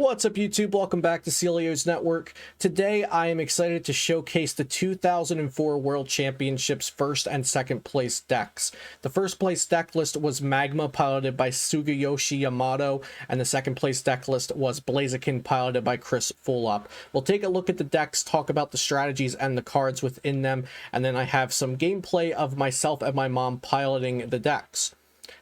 What's up, YouTube? Welcome back to Celio's Network. Today, I am excited to showcase the 2004 World Championships first and second place decks. The first place deck list was Magma, piloted by Sugiyoshi Yamato, and the second place deck list was Blaziken, piloted by Chris Fulop. We'll take a look at the decks, talk about the strategies and the cards within them, and then I have some gameplay of myself and my mom piloting the decks.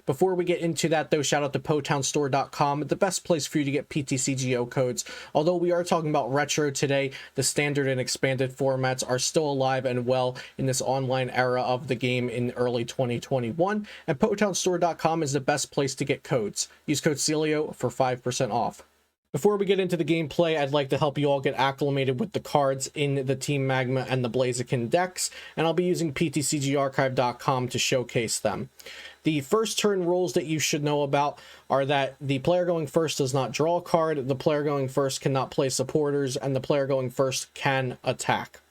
Before we get into that, though, shout out to PotownStore.com, the best place for you to get PTCGO codes. Although we are talking about retro today, the standard and expanded formats are still alive and well in this online era of the game in early 2021, and PotownStore.com is the best place to get codes. Use code Celio for 5% off. Before we get into the gameplay, I'd like to help you all get acclimated with the cards in the Team Magma and the Blaziken decks, and I'll be using PTCGarchive.com to showcase them. The first turn rules that you should know about are that the player going first does not draw a card, the player going first cannot play supporters, and the player going first can attack.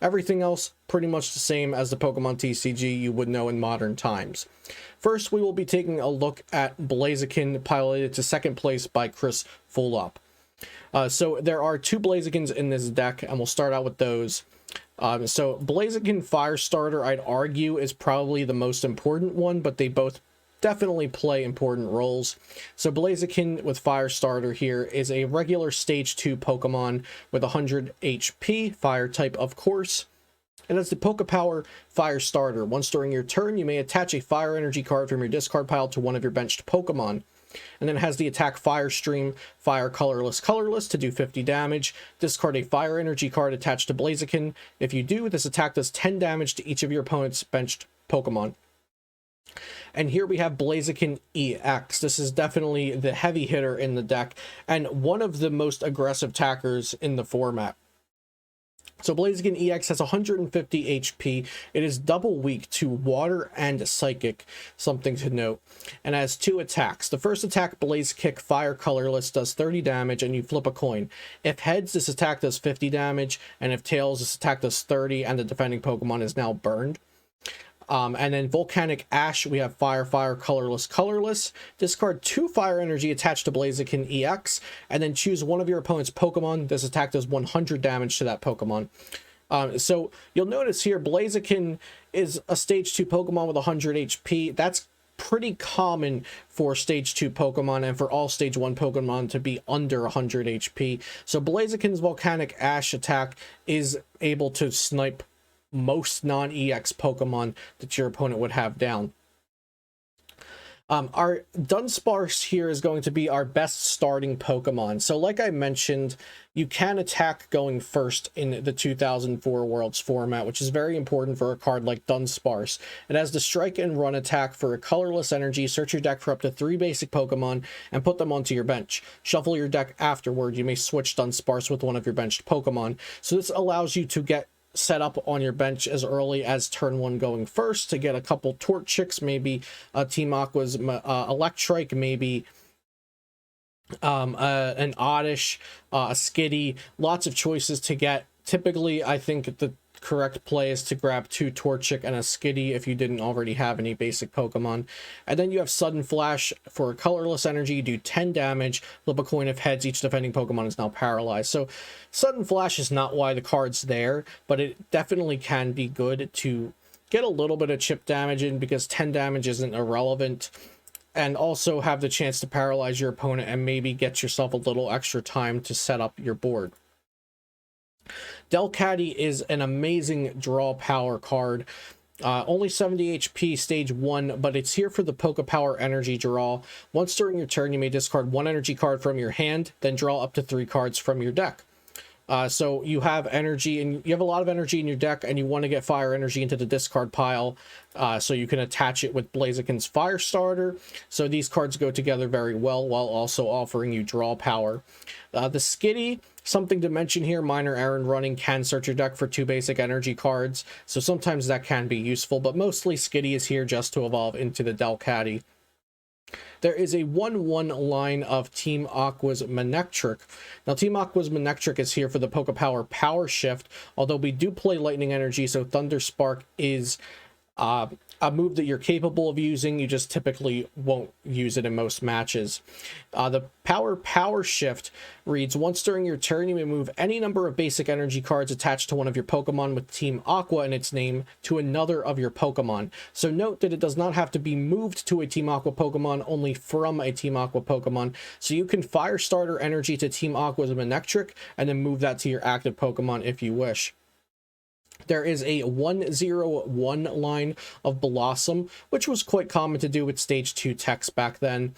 Everything else pretty much the same as the Pokemon TCG you would know in modern times. First, we will be taking a look at Blaziken, piloted to second place by Chris Fulop. So there are two Blazikens in this deck, and we'll start out with those. So Blaziken Firestarter, I'd argue, is probably the most important one, but they both definitely play important roles. So Blaziken with Firestarter here is a regular stage 2 Pokemon with 100 HP, fire type of course. And as the Pokepower Firestarter, once during your turn, you may attach a fire energy card from your discard pile to one of your benched Pokemon. And then it has the attack Fire Stream, Fire Colorless, to do 50 damage. Discard a fire energy card attached to Blaziken. If you do, this attack does 10 damage to each of your opponent's benched Pokemon. And here we have Blaziken EX. This is definitely the heavy hitter in the deck, and one of the most aggressive attackers in the format. So Blaziken EX has 150 HP. It is double weak to Water and Psychic, something to note, and has two attacks. The first attack, Blaze Kick, Fire Colorless, does 30 damage, and you flip a coin. If heads, this attack does 50 damage, and if tails, this attack does 30, and the defending Pokemon is now burned. And then Volcanic Ash, we have Fire, Colorless. Discard 2 Fire Energy attached to Blaziken EX, and then choose one of your opponent's Pokemon. This attack does 100 damage to that Pokemon. So you'll notice here, Blaziken is a Stage 2 Pokemon with 100 HP. That's pretty common for Stage 2 Pokemon and for all Stage 1 Pokemon to be under 100 HP. So Blaziken's Volcanic Ash attack is able to snipe most non-EX Pokemon that your opponent would have down. Our Dunsparce here is going to be our best starting Pokemon. So like I mentioned, you can attack going first in the 2004 Worlds format, which is very important for a card like Dunsparce. It has the Strike and Run attack for a colorless energy. Search your deck for up to 3 basic Pokemon and put them onto your bench. Shuffle your deck afterward. You may switch Dunsparce with one of your benched Pokemon. So this allows you to get set up on your bench as early as turn 1 going first to get a couple Torchics, maybe Team Aqua's Electrike, maybe an Oddish, a Skitty, lots of choices to get. Typically, I think the correct play is to grab 2 Torchic and a Skitty if you didn't already have any basic Pokemon. And then you have Sudden Flash for a colorless energy. You do 10 damage, flip a coin. If heads, each defending Pokemon is now paralyzed. So Sudden Flash is not why the card's there, but it definitely can be good to get a little bit of chip damage in, because 10 damage isn't irrelevant, and also have the chance to paralyze your opponent and maybe get yourself a little extra time to set up your board. Delcatty is an amazing draw power card. Only 70 HP stage 1, but it's here for the Pokepower energy draw. Once during your turn, you may discard 1 energy card from your hand, then draw up to 3 cards from your deck. So you have energy, and you have a lot of energy in your deck, and you want to get fire energy into the discard pile, so you can attach it with Blaziken's Firestarter. So these cards go together very well, while also offering you draw power. The Skitty, something to mention here, minor errand running, can search your deck for 2 basic energy cards, so sometimes that can be useful, but mostly Skitty is here just to evolve into the Delcatty. There is a 1/1 line of Team Aqua's Manectric. Now, Team Aqua's Manectric is here for the Pokepower Power Shift, although we do play Lightning Energy, so Thunder Spark is a move that you're capable of using. You just typically won't use it in most matches. The power shift reads, once during your turn, you may move any number of basic energy cards attached to one of your Pokemon with Team Aqua in its name to another of your Pokemon. So note that it does not have to be moved to a Team Aqua Pokemon, only from a Team Aqua Pokemon. So you can fire starter energy to Team Aqua's Manectric and then move that to your active Pokemon if you wish. There is a 101 line of Blossom, which was quite common to do with stage 2 techs back then.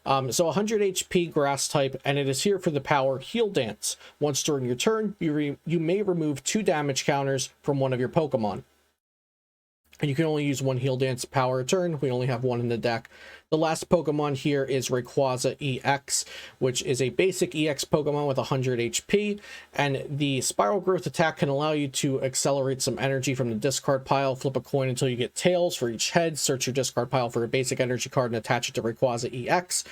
So 100 HP grass type, and it is here for the power Heal Dance. Once during your turn, you may remove 2 damage counters from one of your Pokemon. And you can only use 1 Heal Dance power a turn. We only have 1 in the deck. The last Pokemon here is Rayquaza EX, which is a basic EX Pokemon with 100 HP. And the Spiral Growth attack can allow you to accelerate some energy from the discard pile. Flip a coin until you get tails for each head. Search your discard pile for a basic energy card and attach it to Rayquaza EX.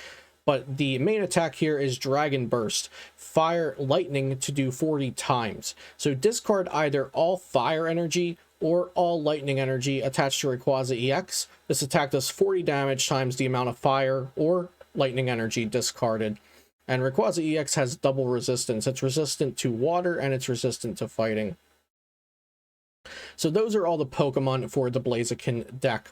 But the main attack here is Dragon Burst. Fire lightning to do 40 times. So discard either all fire energy or all lightning energy attached to Rayquaza EX. This attack does 40 damage times the amount of fire or lightning energy discarded. And Rayquaza EX has double resistance. It's resistant to water and it's resistant to fighting. So those are all the Pokemon for the Blaziken deck.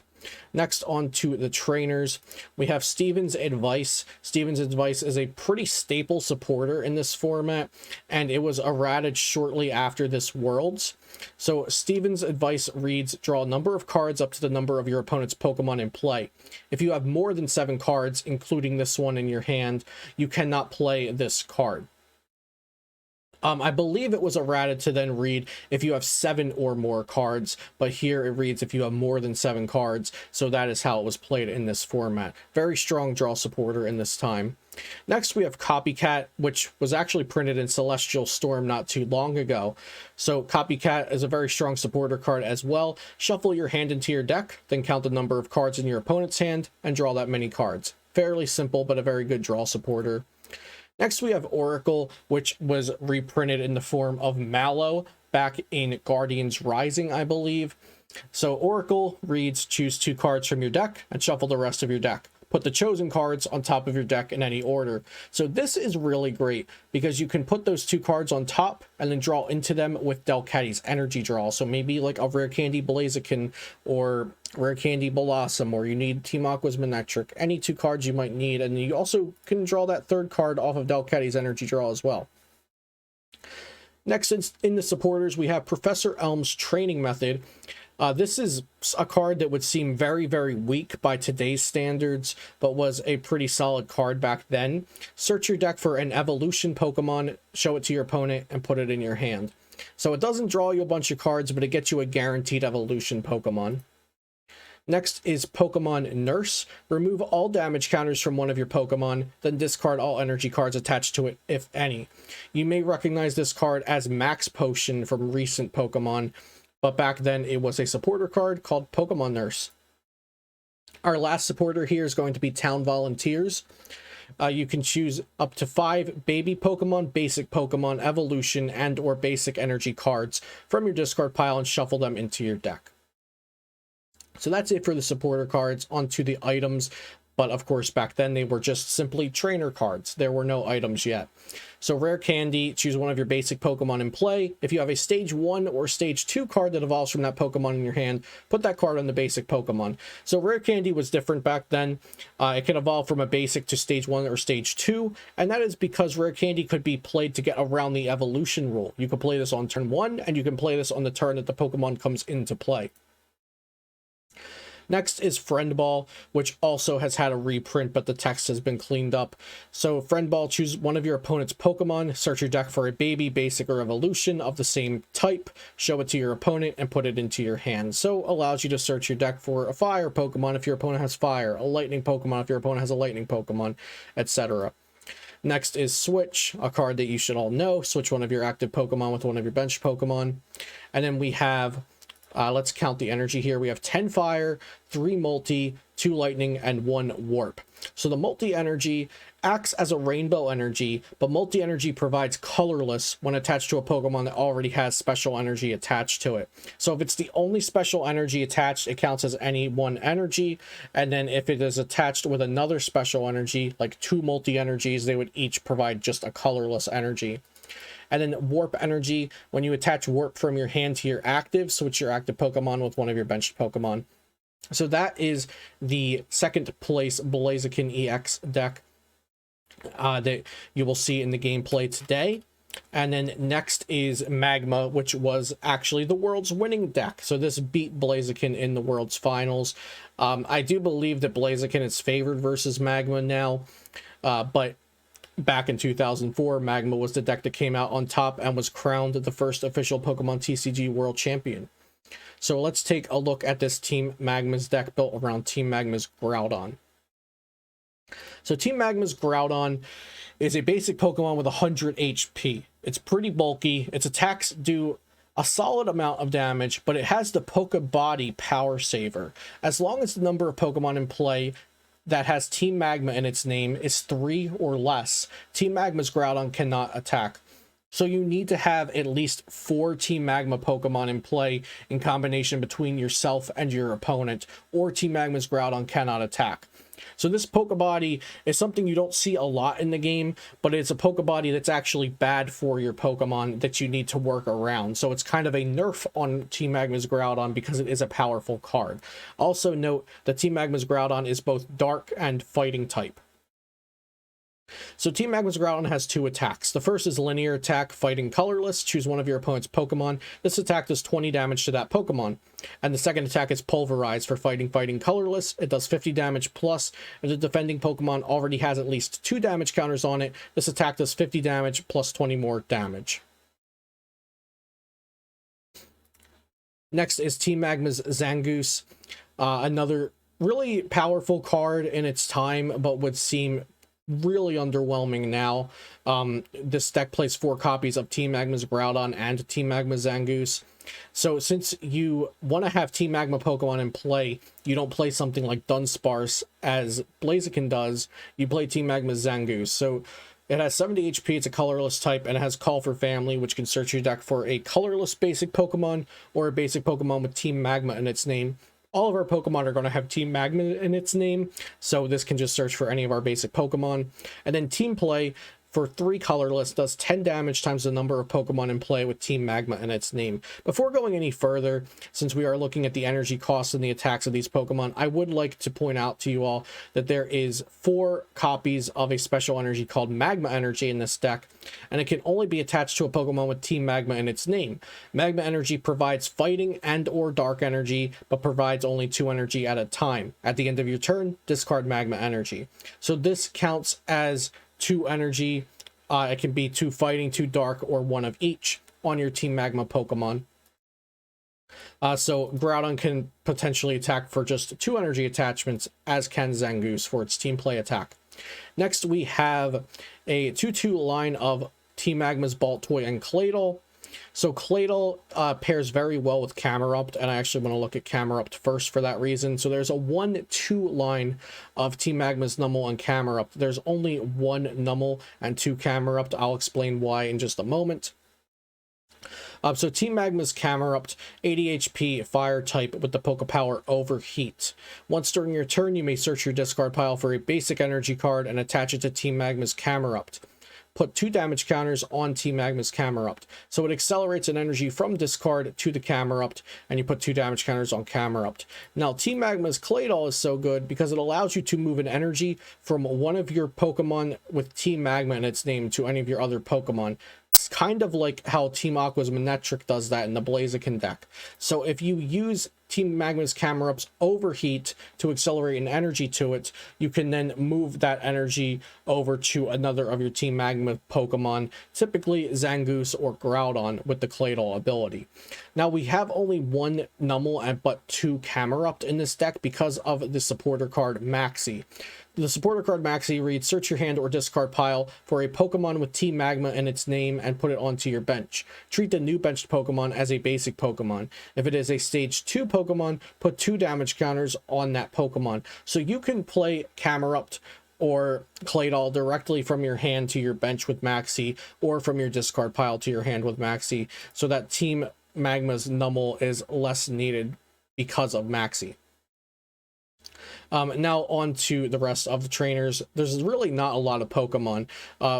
Next, on to the trainers. We have Steven's Advice. Steven's Advice is a pretty staple supporter in this format, and it was errated shortly after this Worlds. So Steven's Advice reads, draw a number of cards up to the number of your opponent's Pokemon in play. If you have more than 7 cards, including this one in your hand, you cannot play this card. I believe it was errated to then read if you have 7 or more cards, but here it reads if you have more than 7 cards, so that is how it was played in this format. Very strong draw supporter in this time. Next we have Copycat, which was actually printed in Celestial Storm not too long ago. So Copycat is a very strong supporter card as well. Shuffle your hand into your deck, then count the number of cards in your opponent's hand, and draw that many cards. Fairly simple, but a very good draw supporter. Next, we have Oracle, which was reprinted in the form of Mallow back in Guardians Rising, I believe. So Oracle reads, choose 2 cards from your deck and shuffle the rest of your deck. Put the chosen cards on top of your deck in any order. So this is really great because you can put those 2 cards on top and then draw into them with Delcatty's energy draw. So maybe like a Rare Candy Blaziken or Rare Candy Blossom, or you need Team Aqua's Manectric. Any 2 cards you might need, and you also can draw that 3rd card off of Delcatty's energy draw as well. Next, in the supporters, we have Professor Elm's Training Method. This is a card that would seem very, very weak by today's standards, but was a pretty solid card back then. Search your deck for an evolution Pokemon, show it to your opponent, and put it in your hand. So it doesn't draw you a bunch of cards, but it gets you a guaranteed evolution Pokemon. Next is Pokemon Nurse. Remove all damage counters from one of your Pokemon, then discard all energy cards attached to it, if any. You may recognize this card as Max Potion from recent Pokemon, but back then it was a supporter card called Pokemon Nurse. Our last supporter here is going to be Town Volunteers. You can choose up to 5 baby Pokemon, basic Pokemon, evolution, and or basic energy cards from your discard pile and shuffle them into your deck. So that's it for the supporter cards. Onto the items. But of course, back then they were just simply trainer cards. There were no items yet. So Rare Candy, choose one of your basic Pokemon in play. If you have a Stage 1 or Stage 2 card that evolves from that Pokemon in your hand, put that card on the basic Pokemon. So Rare Candy was different back then. It can evolve from a basic to Stage 1 or Stage 2, and that is because Rare Candy could be played to get around the evolution rule. You can play this on turn 1, and you can play this on the turn that the Pokemon comes into play. Next is Friend Ball, which also has had a reprint, but the text has been cleaned up. So Friend Ball, choose one of your opponent's Pokemon, search your deck for a baby, basic, or evolution of the same type, show it to your opponent, and put it into your hand. So allows you to search your deck for a fire Pokemon if your opponent has fire, a lightning Pokemon if your opponent has a lightning Pokemon, etc. Next is Switch, a card that you should all know. Switch one of your active Pokemon with one of your bench Pokemon. And then we have let's count the energy here. We have 10 fire, 3 multi, 2 lightning, and 1 warp. So the multi energy, acts as a rainbow energy, but multi-energy provides colorless when attached to a Pokemon that already has special energy attached to it. So if it's the only special energy attached, it counts as any one energy. And then if it is attached with another special energy, like two multi-energies, they would each provide just a colorless energy. And then warp energy, when you attach warp from your hand to your active, switch your active Pokemon with one of your benched Pokemon. So that is the second place Blaziken EX deck that you will see in the gameplay today. And then next is Magma, which was actually the world's winning deck. So this beat Blaziken in the world's finals. I do believe that Blaziken is favored versus Magma now, but back in 2004, Magma was the deck that came out on top and was crowned the first official Pokemon TCG world champion. So let's take a look at this Team Magma's deck built around Team Magma's Groudon. So Team Magma's Groudon is a basic Pokemon with 100 HP. It's pretty bulky. Its attacks do a solid amount of damage, but it has the Pokebody Power Saver. As long as the number of Pokemon in play that has Team Magma in its name is 3 or less, Team Magma's Groudon cannot attack. So you need to have at least 4 Team Magma Pokemon in play in combination between yourself and your opponent, or Team Magma's Groudon cannot attack. So this Pokebody is something you don't see a lot in the game, but it's a Pokebody that's actually bad for your Pokemon that you need to work around. So it's kind of a nerf on Team Magma's Groudon because it is a powerful card. Also note that Team Magma's Groudon is both dark and fighting type. So Team Magma's Groudon has 2 attacks. The first is linear attack, fighting colorless. Choose one of your opponent's Pokemon. This attack does 20 damage to that Pokemon. And the second attack is pulverize for fighting colorless. It does 50 damage plus. If the defending Pokemon already has at least 2 damage counters on it, this attack does 50 damage plus 20 more damage. Next is Team Magma's Zangoose. Another really powerful card in its time, but would seem really underwhelming now. This deck plays 4 copies of Team Magma's Groudon and Team Magma's Zangoose. So since you want to have Team Magma Pokemon in play, you don't play something like Dunsparce as Blaziken does. You play Team Magma's Zangoose. So it has 70 HP, it's a colorless type, and it has Call for Family, which can search your deck for a colorless basic Pokemon or a basic Pokemon with Team Magma in its name. All of our Pokemon are going to have Team Magma in its name, so this can just search for any of our basic Pokemon. And then Team Play, for 3 colorless, does 10 damage times the number of Pokemon in play with Team Magma in its name. Before going any further, since we are looking at the energy costs and the attacks of these Pokemon, I would like to point out to you all that there is 4 copies of a special energy called Magma Energy in this deck, and it can only be attached to a Pokemon with Team Magma in its name. Magma Energy provides fighting and or dark energy, but provides only 2 energy at a time. At the end of your turn, discard Magma Energy. So this counts as 2 energy. It can be 2 fighting, 2 dark, or 1 of each on your Team Magma Pokemon. So Groudon can potentially attack for just 2 energy attachments, as can Zangoose for its team play attack. Next, we have a 2-2 line of Team Magma's Baltoy and Claydol. So Claydol pairs very well with Camerupt, and I actually want to look at Camerupt first for that reason. So there's a 1-2 line of Team Magma's Numel and Camerupt. There's only 1 Numel and 2 Camerupt. I'll explain why in just a moment. So Team Magma's Camerupt, 80 HP, Fire type with the Pokepower Overheat. Once during your turn, you may search your discard pile for a basic energy card and attach it to Team Magma's Camerupt. Put 2 damage counters on Team Magma's Camerupt. So it accelerates an energy from discard to the Camerupt, and you put 2 damage counters on Camerupt. Now, Team Magma's Claydol is so good because it allows you to move an energy from one of your Pokemon with Team Magma in its name to any of your other Pokemon. It's kind of like how Team Aqua's Manectric does that in the Blaziken deck. So if you use Team Magma's Camerupt's Overheat to accelerate an energy to it, you can then move that energy over to another of your Team Magma Pokemon, typically Zangoose or Groudon with the Claydol ability. Now, we have only 1 Numel and but 2 Camerupt in this deck because of the supporter card Maxi. The supporter card Maxi reads, search your hand or discard pile for a Pokemon with Team Magma in its name and put it onto your bench. Treat the new benched Pokemon as a basic Pokemon. If it is a stage 2 Pokemon, put 2 damage counters on that Pokemon. So you can play Camerupt or Claydol directly from your hand to your bench with Maxi, or from your discard pile to your hand with Maxi, so that Team Magma's Numel is less needed because of Maxi. Now on to the rest of the trainers. There's really not a lot of Pokemon.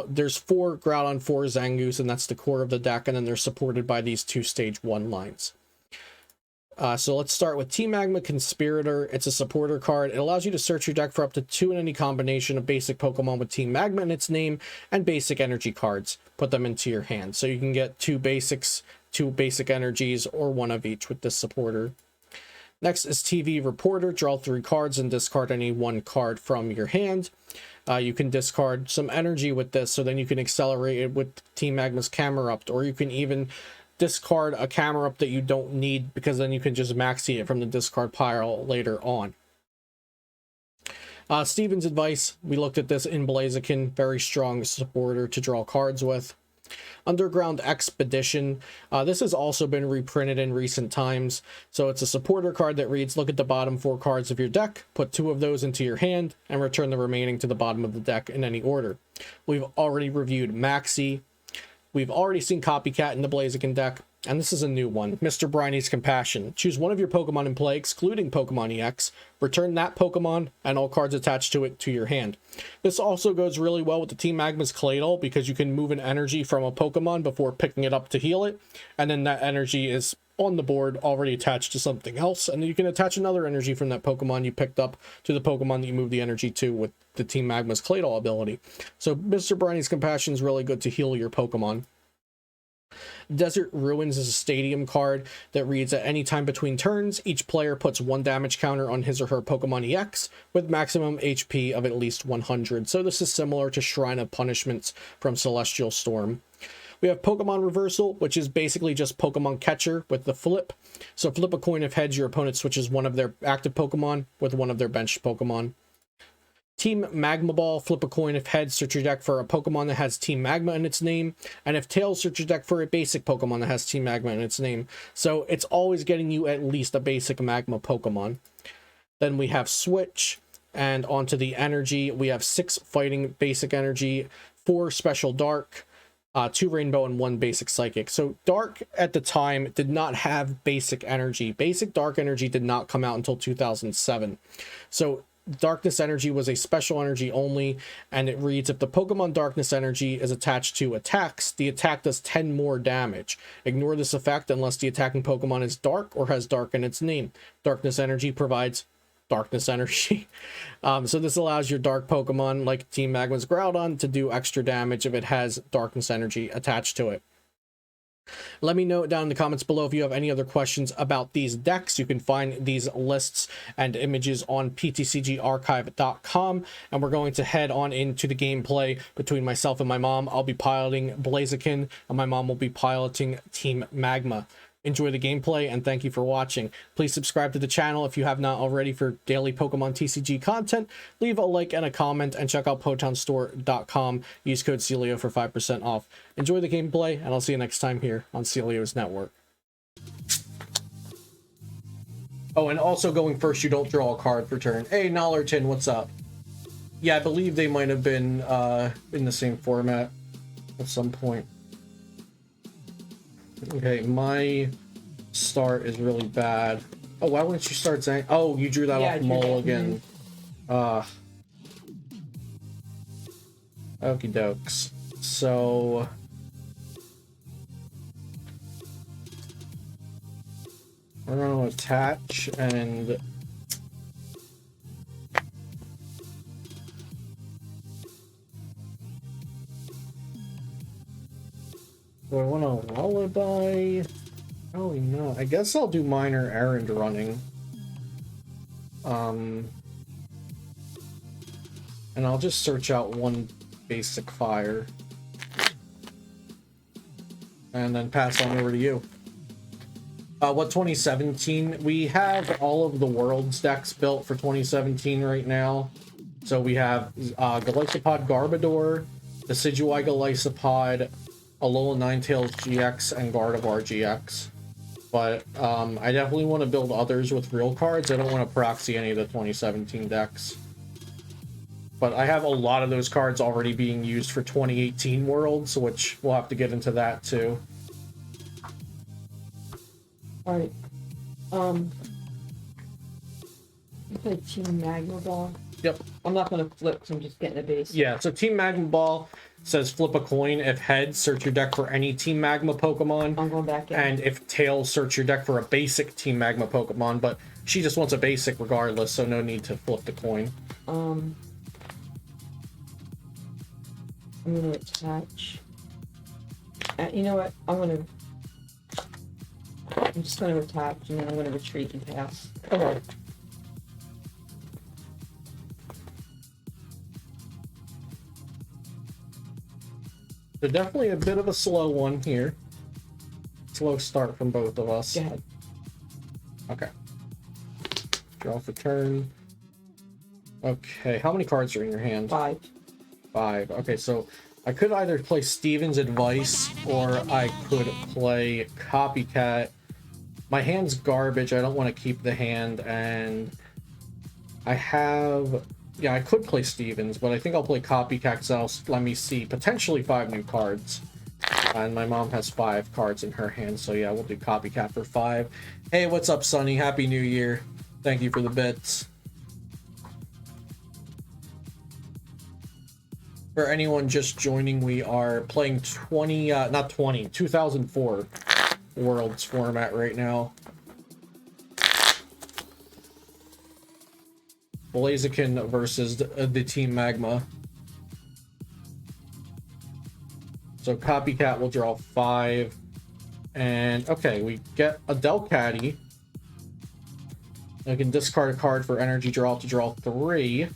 There's 4 Groudon, 4 Zangoose, and that's the core of the deck, and then they're supported by these 2 Stage 1 lines. So let's start with Team Magma Conspirator. It's a supporter card. It allows you to search your deck for up to 2 in any combination of basic Pokemon with Team Magma in its name and basic energy cards. Put them into your hand. So you can get 2 basics, 2 basic energies, or 1 of each with this supporter. Next is TV Reporter. Draw 3 cards and discard any 1 card from your hand. You can discard some energy with this, so then you can accelerate it with Team Magma's Camerupt, or you can even discard a Camerupt that you don't need, because then you can just maxi it from the discard pile later on. Steven's Advice. We looked at this in Blaziken. Very strong supporter to draw cards with. Underground Expedition. This has also been reprinted in recent times. So it's a supporter card that reads, look at the bottom 4 cards of your deck, put 2 of those into your hand, and return the remaining to the bottom of the deck in any order. We've already reviewed Maxi. We've already seen Copycat in the Blaziken deck, and this is a new one. Mr. Briney's Compassion. Choose one of your Pokemon in play, excluding Pokemon EX. Return that Pokemon and all cards attached to it to your hand. This also goes really well with the Team Magma's Claydol, because you can move an energy from a Pokemon before picking it up to heal it, and then that energy is on the board already attached to something else, and then you can attach another energy from that Pokemon you picked up to the Pokemon that you moved the energy to with the Team Magma's Claydol ability. So Mr. Briney's Compassion is really good to heal your Pokemon. Desert Ruins is a stadium card that reads, at any time between turns, each player puts 1 damage counter on his or her Pokemon EX with maximum HP of at least 100. So this is similar to Shrine of Punishments from Celestial Storm. We have Pokemon Reversal, which is basically just Pokemon Catcher with the flip. So flip a coin of heads, your opponent switches one of their active Pokemon with one of their benched Pokemon. Team Magma Ball. Flip a coin if heads, search your deck for a Pokemon that has Team Magma in its name, and if tails, search your deck for a basic Pokemon that has Team Magma in its name. So it's always getting you at least a basic Magma Pokemon. Then we have Switch, and onto the energy. We have 6 Fighting basic energy, 4 Special Dark, 2 Rainbow, and 1 basic Psychic. So Dark at the time did not have basic energy. Basic Dark energy did not come out until 2007. So Darkness Energy was a special energy only, and it reads, if the Pokemon Darkness Energy is attached to attacks, the attack does 10 more damage. Ignore this effect unless the attacking Pokemon is dark or has dark in its name. Darkness Energy provides Darkness Energy. So this allows your dark Pokemon, like Team Magma's Groudon, to do extra damage if it has Darkness Energy attached to it. Let me know down in the comments below if you have any other questions about these decks. You can find these lists and images on ptcgarchive.com, and we're going to head on into the gameplay between myself and my mom. I'll be piloting Blaziken, and my mom will be piloting Team Magma. Enjoy the gameplay, and thank you for watching. Please subscribe to the channel if you have not already for daily Pokemon TCG content. Leave a like and a comment, and check out PotownStore.com. Use code Celio for 5% off. Enjoy the gameplay, and I'll see you next time here on Celio's Network. Oh, and also going first, you don't draw a card per turn. Hey, Nollerton, what's up? Yeah, I believe they might have been in the same format at some point. Okay, my start is really bad. Oh, why wouldn't you start saying? Oh, you drew that off Mulligan. Okie dokes. So we're gonna attach, and do I want a lullaby? Probably not. I guess I'll do minor errand running. And I'll just search out 1 basic fire. And then pass on over to you. What 2017? We have all of the world's decks built for 2017 right now. So we have Golisopod Garbodor, Decidueye Golisopod, Alola Ninetales GX, and Gardevoir GX. But I definitely want to build others with real cards. I don't want to proxy any of the 2017 decks. But I have a lot of those cards already being used for 2018 Worlds, which we'll have to get into that too. Alright. You play Team Magma Ball? Yep. I'm not gonna flip because I'm just getting a base. Yeah, so Team Magma Ball says flip a coin. If heads, search your deck for any Team Magma Pokemon. I'm going back in. And if tails, search your deck for a basic Team Magma Pokemon. But she just wants a basic regardless, so no need to flip the coin. I'm gonna attach. You know what? I'm just gonna attach and then I'm gonna retreat and pass. Okay. So definitely a bit of a slow one here. Slow start from both of us. Go ahead. Okay. Draw for turn. Okay, how many cards are in your hand? 5. 5. Okay, so I could either play Steven's Advice or I could play Copycat. My hand's garbage. I don't want to keep the hand, and I have... Yeah, I could play Stevens, but I think I'll play Copycat because that'll let me see potentially 5 new cards. And my mom has 5 cards in her hand, so yeah, we'll do Copycat for 5. Hey, what's up, Sonny? Happy New Year. Thank you for the bits. For anyone just joining, we are playing 2004 Worlds format right now. Blaziken versus the Team Magma. So Copycat will draw 5. And okay, we get a Delcatty. I can discard a card for energy draw to draw 3.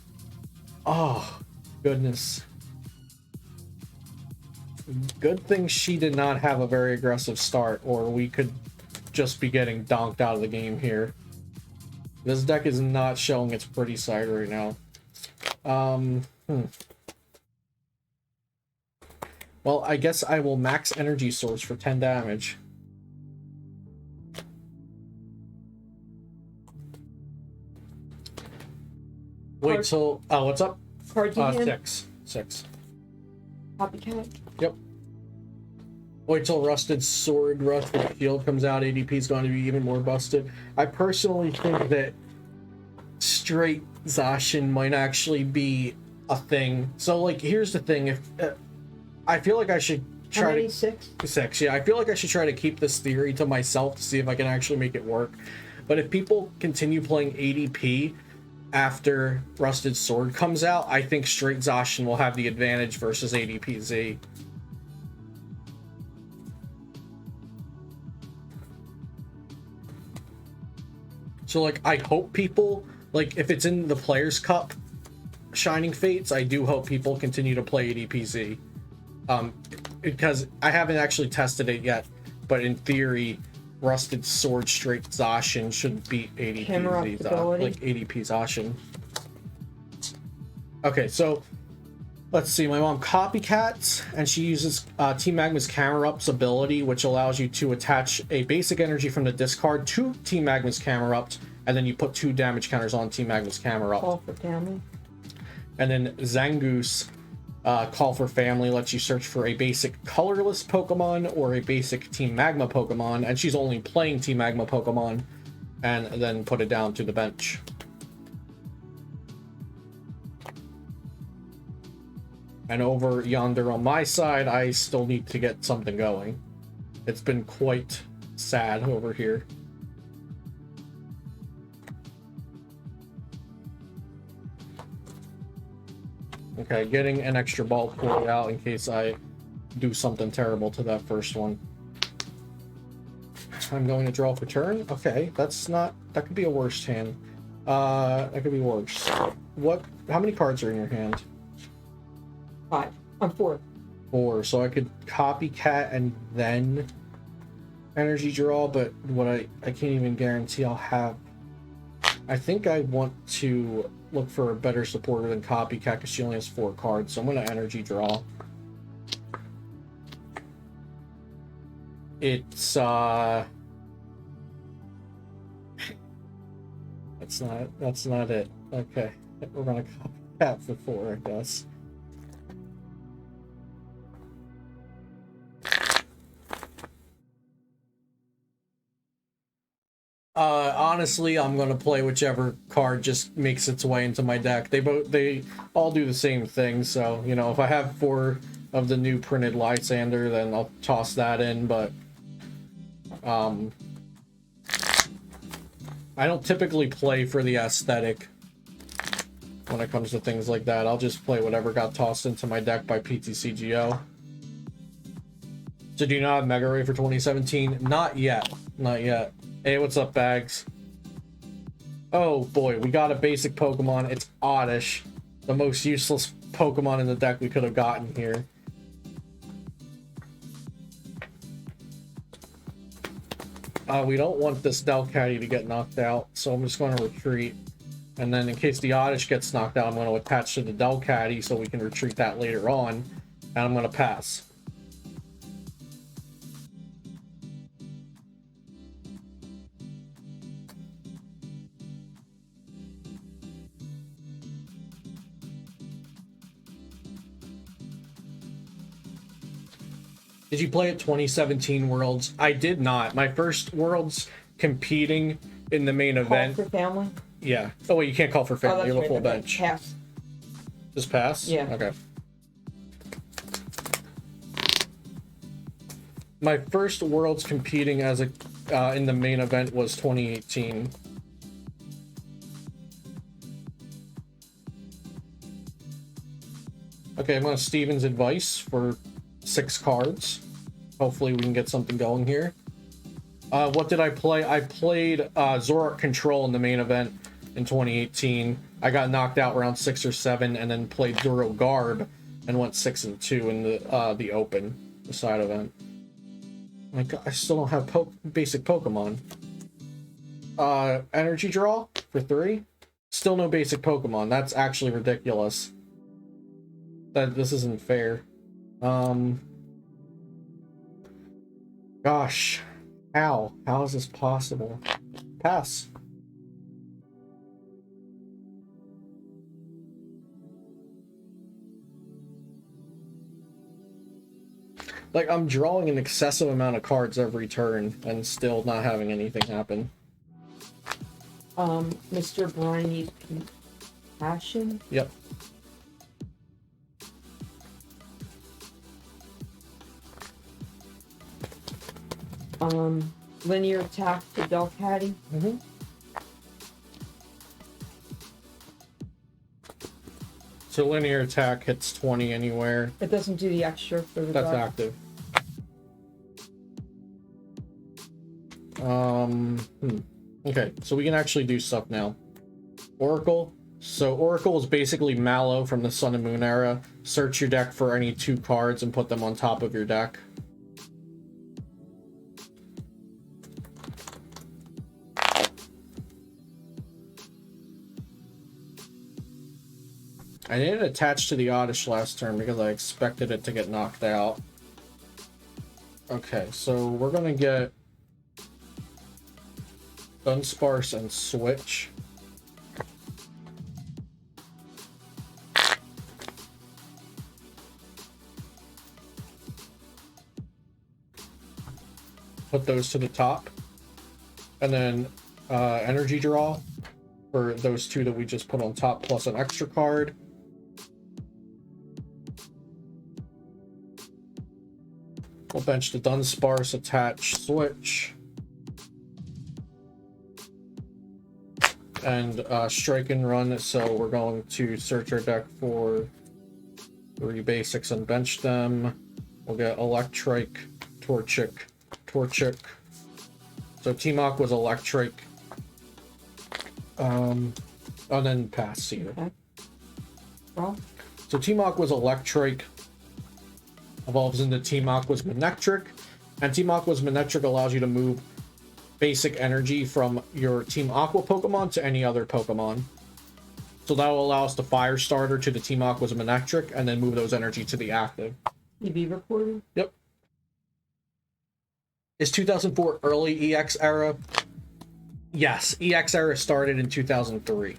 Oh, goodness. Good thing she did not have a very aggressive start, or we could just be getting donked out of the game here. This deck is not showing its pretty side right now. Well, I guess I will max energy source for 10 damage. Wait till... Oh, what's up? Card 6. Copycat. Yep. Wait till Rusted Sword, Rusted Shield comes out. ADP is going to be even more busted. I personally think that straight Zacian might actually be a thing. So, like, here's the thing. If I feel like I should try to... 6? 6, yeah. I feel like I should try to keep this theory to myself to see if I can actually make it work. But if people continue playing ADP after Rusted Sword comes out, I think straight Zacian will have the advantage versus ADPZ. So, like, I hope people, like, if it's in the Players' Cup Shining Fates, I do hope people continue to play ADPZ. Because I haven't actually tested it yet, but in theory, Rusted Sword straight Zacian should beat ADPZ, like ADP Zacian. Okay, so let's see. My mom Copycats, and she uses Team Magma's Camera Up's ability, which allows you to attach a basic energy from the discard to Team Magma's Camera Up, and then you put 2 damage counters on Team Magma's Camera Up. Call for family. And then Zangoose, Call for Family, lets you search for a basic colorless Pokemon or a basic Team Magma Pokemon, and she's only playing Team Magma Pokemon, and then put it down to the bench. And over yonder on my side, I still need to get something going. It's been quite sad over here. Okay, getting an extra ball pulled out in case I do something terrible to that first one. I'm going to draw for turn. Okay, that's not... That could be a worse hand. That could be worse. What... How many cards are in your hand? 5. I'm 4. 4. So I could Copycat and then energy draw, but what I can't even guarantee I'll have. I think I want to look for a better supporter than Copycat because she only has 4 cards, so I'm going to energy draw. It's that's not it. Okay, we're gonna Tap for 4, I guess. Honestly, I'm gonna play whichever card just makes its way into my deck. They all do the same thing, so you know, if I have 4 of the new printed Lysander, then I'll toss that in, but I don't typically play for the aesthetic when it comes to things like that. I'll just play whatever got tossed into my deck by PTCGO. So do you not have Mega Ray for 2017? Not yet. Not yet. Hey, what's up, Bags? Oh boy, we got a basic Pokemon. It's Oddish. The most useless Pokemon in the deck we could have gotten here. We don't want this Delcatty to get knocked out, so I'm just going to retreat. And then in case the Oddish gets knocked out, I'm going to attach to the Delcatty so we can retreat that later on. And I'm going to pass. Did you play at 2017 Worlds? I did not. My first Worlds competing in the main event. Call for family? Yeah. Oh wait, you can't call for family. You have a full Okay. bench. Pass. Just pass? Yeah. Okay. My first Worlds competing as a in the main event was 2018. Okay, I'm going to Steven's advice for 6 cards. Hopefully we can get something going here. What did I play? I played Zoroark Control in the main event in 2018. I got knocked out round 6 or 7, and then played Duro Garb and went 6 and 2 in the Open, the side event. My God, I still don't have basic Pokemon. Energy Draw for 3. Still no basic Pokemon. That's actually ridiculous. This isn't fair. Gosh, how is this possible? Pass. Like, I'm drawing an excessive amount of cards every turn and still not having anything happen. Mr. Briny Passion? Yep. Linear attack to Delcatty. Mm-hmm. So linear attack hits 20 anywhere. It doesn't do the extra for the That's dog. active. Okay, so we can actually do stuff now. Oracle. So Oracle is basically Mallow from the Sun and Moon era. Search your deck for any 2 cards and put them on top of your deck. I didn't attach to the Oddish last turn because I expected it to get knocked out. Okay, so we're gonna get Dunsparce and Switch. Put those to the top. And then Energy Draw for those 2 that we just put on top, plus an extra card. We'll bench the Dunsparce, attach Switch. And strike and run, so we're going to search our deck for 3 basics and bench them. We'll get Electrike, Torchic, Torchic. So Team Aqua was Electrike. And then pass here. Okay. Well, So Team Aqua's Electrike evolves into Team Aqua's Manectric, and Team Aqua's Manectric allows you to move basic energy from your Team Aqua Pokemon to any other Pokemon. So that will allow us to Fire Starter to the Team Aqua's Manectric, and then move those energy to the active. EV recording? Yep. Is 2004 early EX era? Yes, EX era started in 2003.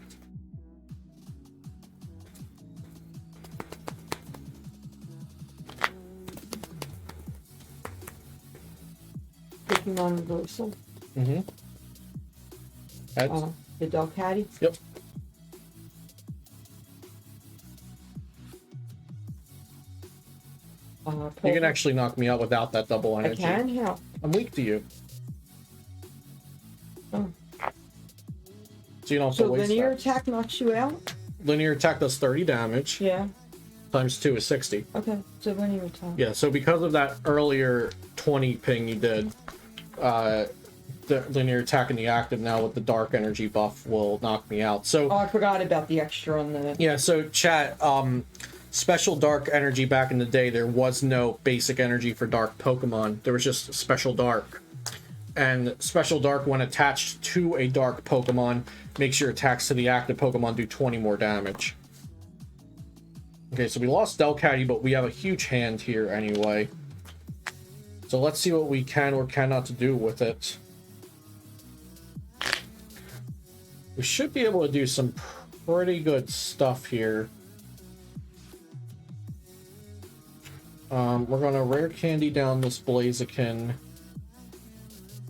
Pokemon reversal. Mm-hmm. The Delcatty. Yep. You can actually knock me out without that double I energy. can? How? I'm weak to you. Oh. So you don't have So to waste linear that. attack knocks you out? Linear attack does 30 damage. Yeah. Times 2 is 60. Okay, so linear attack. Yeah, so because of that earlier 20 ping you did, the linear attack in the active now with the dark energy buff will knock me out. So Oh, I forgot about the extra on the... yeah, so chat, special dark energy back in the day, there was no basic energy for dark Pokemon. There was just special dark. And special dark, when attached to a dark Pokemon, makes your attacks to the active Pokemon do 20 more damage. Okay, so we lost Delcatty, but we have a huge hand here anyway. So let's see what we can or cannot do with it. We should be able to do some pretty good stuff here. We're going to rare candy down this Blaziken.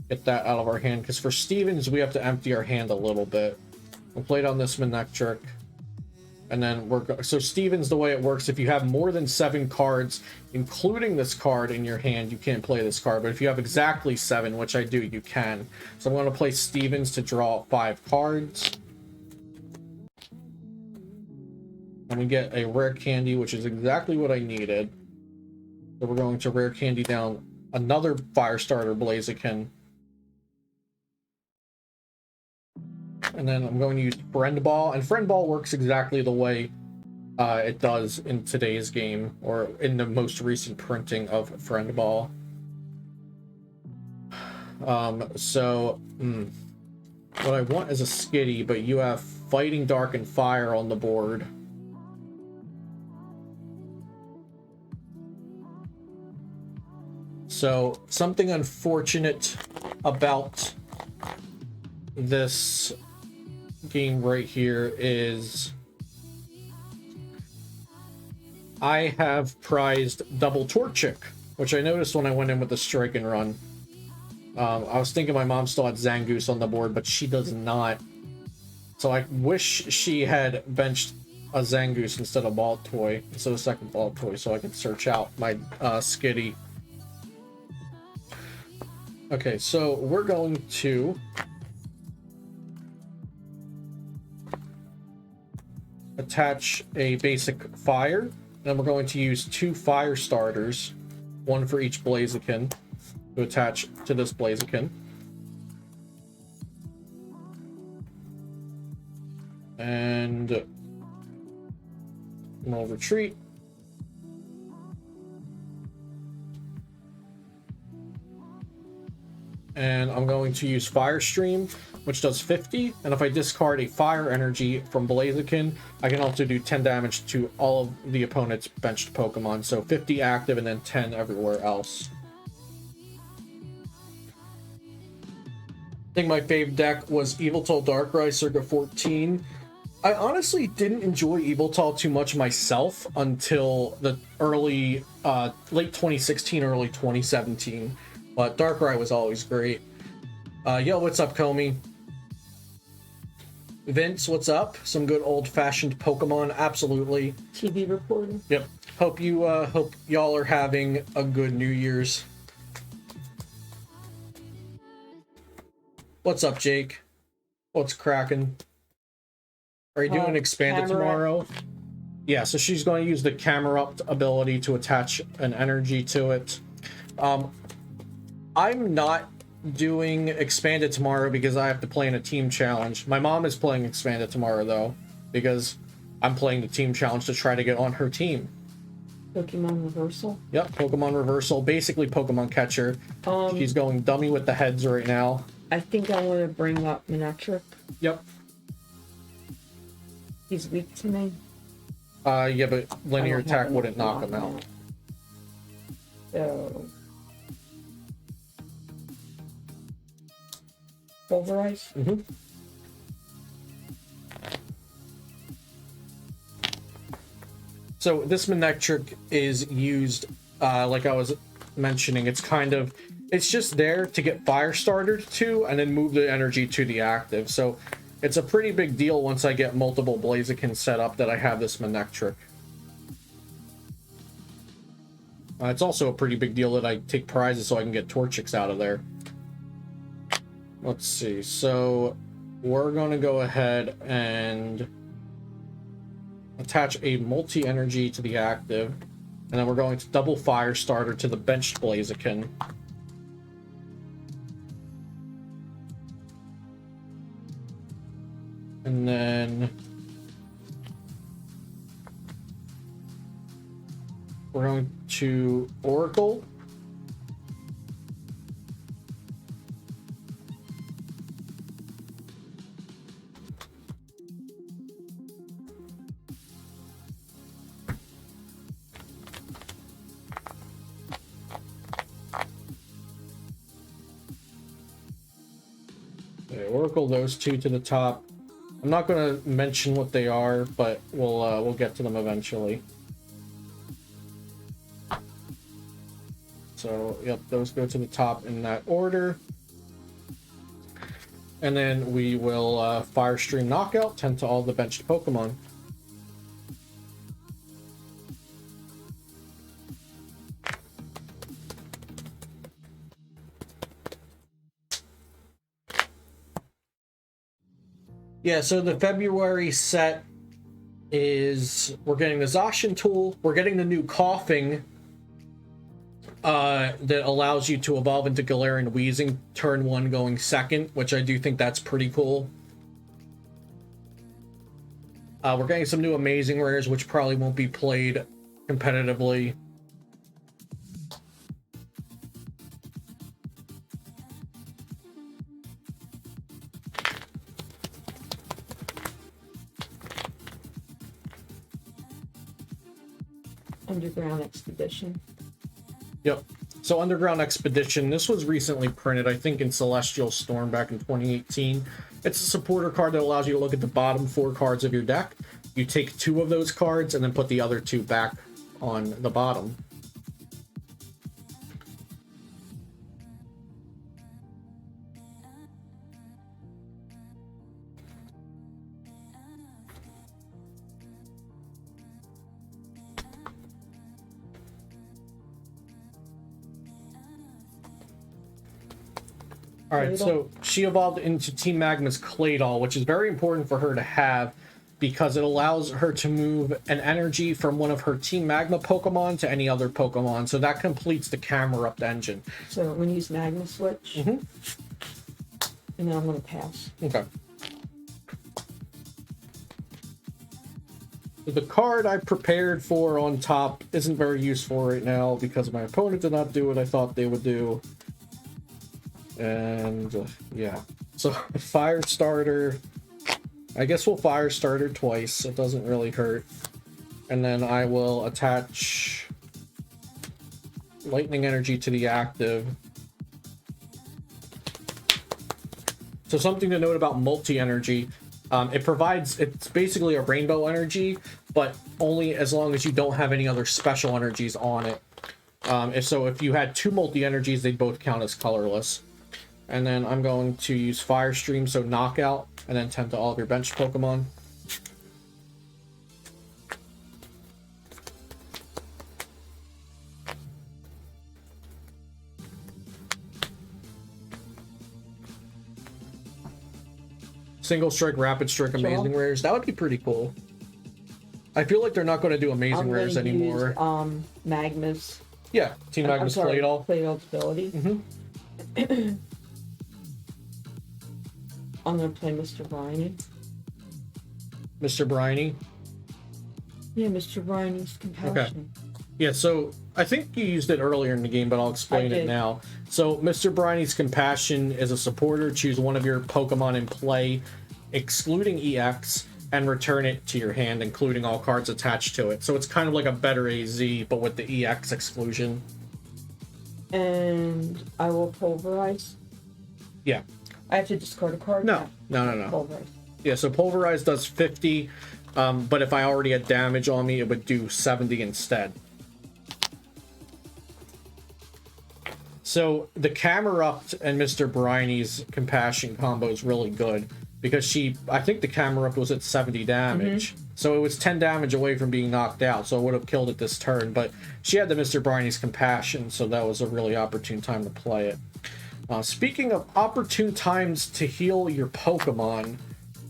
Get that out of our hand, because for Stevens, we have to empty our hand a little bit. We'll play down this Manectric. And then so Stevens, the way it works, if you have more than 7 cards, including this card in your hand, you can't play this card. But if you have exactly 7, which I do, you can. So I'm going to play Stevens to draw 5 cards. And we get a rare candy, which is exactly what I needed. So we're going to rare candy down another fire starter Blaziken. And then I'm going to use Friend Ball, and Friend Ball works exactly the way it does in today's game, or in the most recent printing of Friend Ball. What I want is a Skitty, but you have Fighting Dark and Fire on the board. So something unfortunate about this game right here is I have prized double Torchic, which I noticed when I went in with the strike and run. I was thinking my mom still had Zangoose on the board, but she does not. So I wish she had benched a Zangoose instead of Baltoy, instead of second Baltoy, so I could search out my Skitty. Okay, so we're going to attach a basic fire, and we're going to use 2 fire starters, 1 for each Blaziken, to attach to this Blaziken. And we'll retreat. And I'm going to use Fire Stream, which does 50, and if I discard a fire energy from Blaziken, I can also do 10 damage to all of the opponent's benched Pokemon, so 50 active and then 10 everywhere else. I think my fave deck was Yveltal Darkrai circa 14. I honestly didn't enjoy Yveltal too much myself until the early, late 2016, early 2017, but Darkrai was always great. Yo, what's up, Comey? Vince, what's up? Some good old-fashioned Pokemon, absolutely. TV recording. Yep. Hope y'all are having a good New Year's. What's up, Jake? What's cracking? Are you doing Expanded tomorrow? Yeah, so she's going to use the Camera Up ability to attach an energy to it. I'm not doing Expanded tomorrow because I have to play in a team challenge. My mom is playing Expanded tomorrow, though, because I'm playing the team challenge to try to get on her team. Pokemon Reversal? Yep, Pokemon Reversal. Basically, Pokemon Catcher. She's going dummy with the heads right now. I think I want to bring up Manectric. Yep. He's weak to me. Yeah, but linear attack wouldn't knock him out. So... Pulverize? Mm-hmm. So this Manectric is used, like I was mentioning, it's kind of It's just there to get fire started to, and then move the energy to the active. So it's a pretty big deal once I get multiple Blaziken set up that I have this Manectric. It's also a pretty big deal that I take prizes so I can get Torchics out of there. Let's see. So we're going to go ahead and attach a multi-energy to the active. And then we're going to double fire starter to the benched Blaziken. And then we're going to Oracle. Okay, Oracle those two to the top. I'm not going to mention what they are, but we'll get to them eventually. So, yep, those go to the top in that order. And then we will Fire Stream Knockout, tend to all the benched Pokemon. Yeah, so the February set is we're getting the Zacian tool, we're getting the new Coughing that allows you to evolve into Galarian Wheezing turn 1 going second, which I do think that's pretty cool. We're getting some new Amazing Rares, which probably won't be played competitively. Underground Expedition. Yep. So Underground Expedition, this was recently printed, I think, in Celestial Storm back in 2018. It's a supporter card that allows you to look at the bottom 4 cards of your deck. You take 2 of those cards and then put the other 2 back on the bottom. Alright, so she evolved into Team Magma's Claydol, which is very important for her to have because it allows her to move an energy from one of her Team Magma Pokemon to any other Pokemon. So that completes the camera up engine. So I'm going to use Magma Switch. Mm-hmm. And then I'm going to pass. Okay. The card I prepared for on top isn't very useful right now because my opponent did not do what I thought they would do. And yeah, so fire starter, I guess we'll fire starter twice. It doesn't really hurt. And then I will attach lightning energy to the active. So something to note about multi-energy, it's basically a rainbow energy, but only as long as you don't have any other special energies on it. If you had 2 multi-energies, they'd both count as colorless. And then I'm going to use Fire Stream, so Knockout, and then tend to all of your benched Pokemon. Single Strike, Rapid Strike, Amazing Rares. That would be pretty cool. I feel like they're not going to do Amazing Rares anymore. Use, Magma's. Yeah, Team Magma's Claydol. Claydol's ability. Mm-hmm. I'm going to play Mr. Briny. Mr. Briny? Yeah, Mr. Briny's Compassion. Okay. Yeah, so I think you used it earlier in the game, but I'll explain it now. So Mr. Briny's Compassion is a supporter. Choose one of your Pokemon in play, excluding EX, and return it to your hand, including all cards attached to it. So it's kind of like a better AZ, but with the EX exclusion. And I will pulverize. Yeah. I have to discard a card? No. Pulverize. Yeah, so Pulverize does 50, but if I already had damage on me, it would do 70 instead. So the Camerupt and Mr. Briney's Compassion combo is really good because I think the Camerupt was at 70 damage. So it was 10 damage away from being knocked out, so it would have killed it this turn. But she had the Mr. Briney's Compassion, so that was a really opportune time to play it. Speaking of opportune times to heal your Pokemon,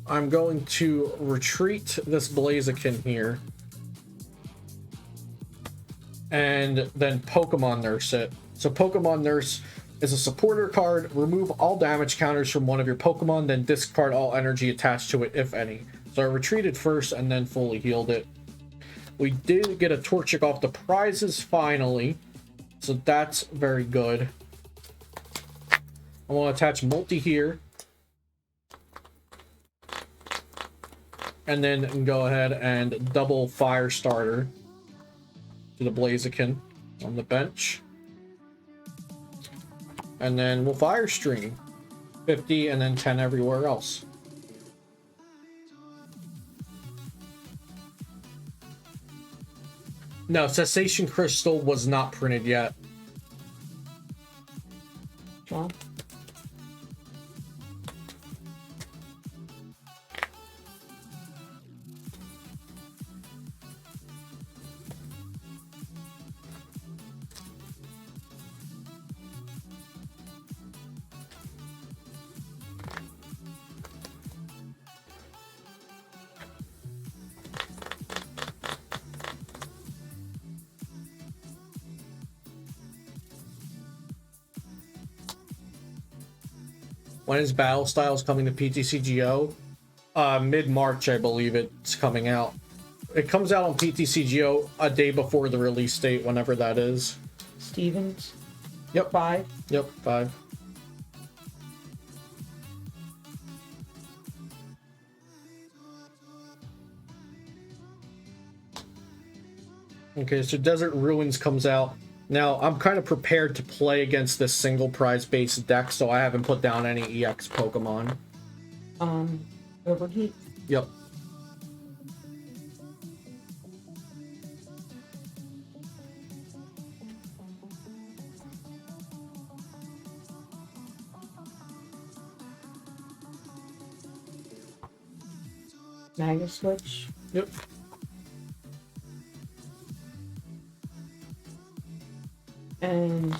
I'm going to retreat this Blaziken here. And then Pokemon Nurse it. So Pokemon Nurse is a supporter card. Remove all damage counters from one of your Pokemon, then discard all energy attached to it, if any. So I retreated first and then fully healed it. We did get a Torchic off the prizes finally. So that's very good. I want to attach Multi here. And then go ahead and double Fire Starter to the Blaziken on the bench. And then we'll Fire Stream 50 and then 10 everywhere else. No, Cessation Crystal was not printed yet. Well, When is Battle Styles coming to PTCGO? Mid-March, I believe it's coming out. It comes out on PTCGO a day before the release date, whenever that is. Stevens. Yep. 5. Yep, 5. Okay, so Desert Ruins comes out. Now, I'm kind of prepared to play against this single prize-based deck, so I haven't put down any EX Pokemon. Overheat. Yep. Magma Switch. Yep. And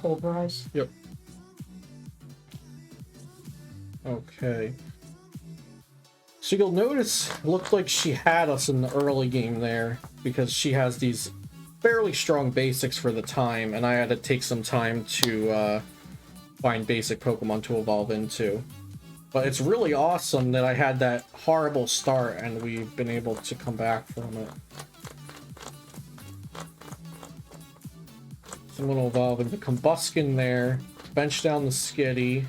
Pulverize. Yep. Okay. So you'll notice, it looked like she had us in the early game there, because she has these fairly strong basics for the time, and I had to take some time to find basic Pokemon to evolve into. But it's really awesome that I had that horrible start, and we've been able to come back from it. So I'm going to evolve into Combuskin there, bench down the Skitty.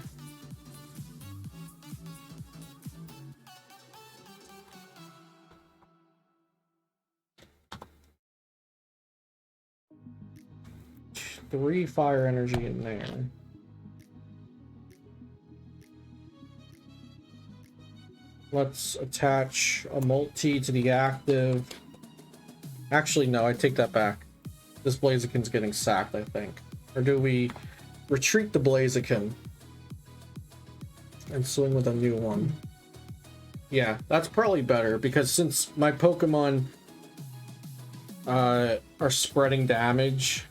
Three fire energy in there. Let's attach a multi to the active. Actually, no, I take that back. This Blaziken's getting sacked, I think. Or do we retreat the Blaziken and swing with a new one? Yeah, that's probably better, because since my Pokemon are spreading damage,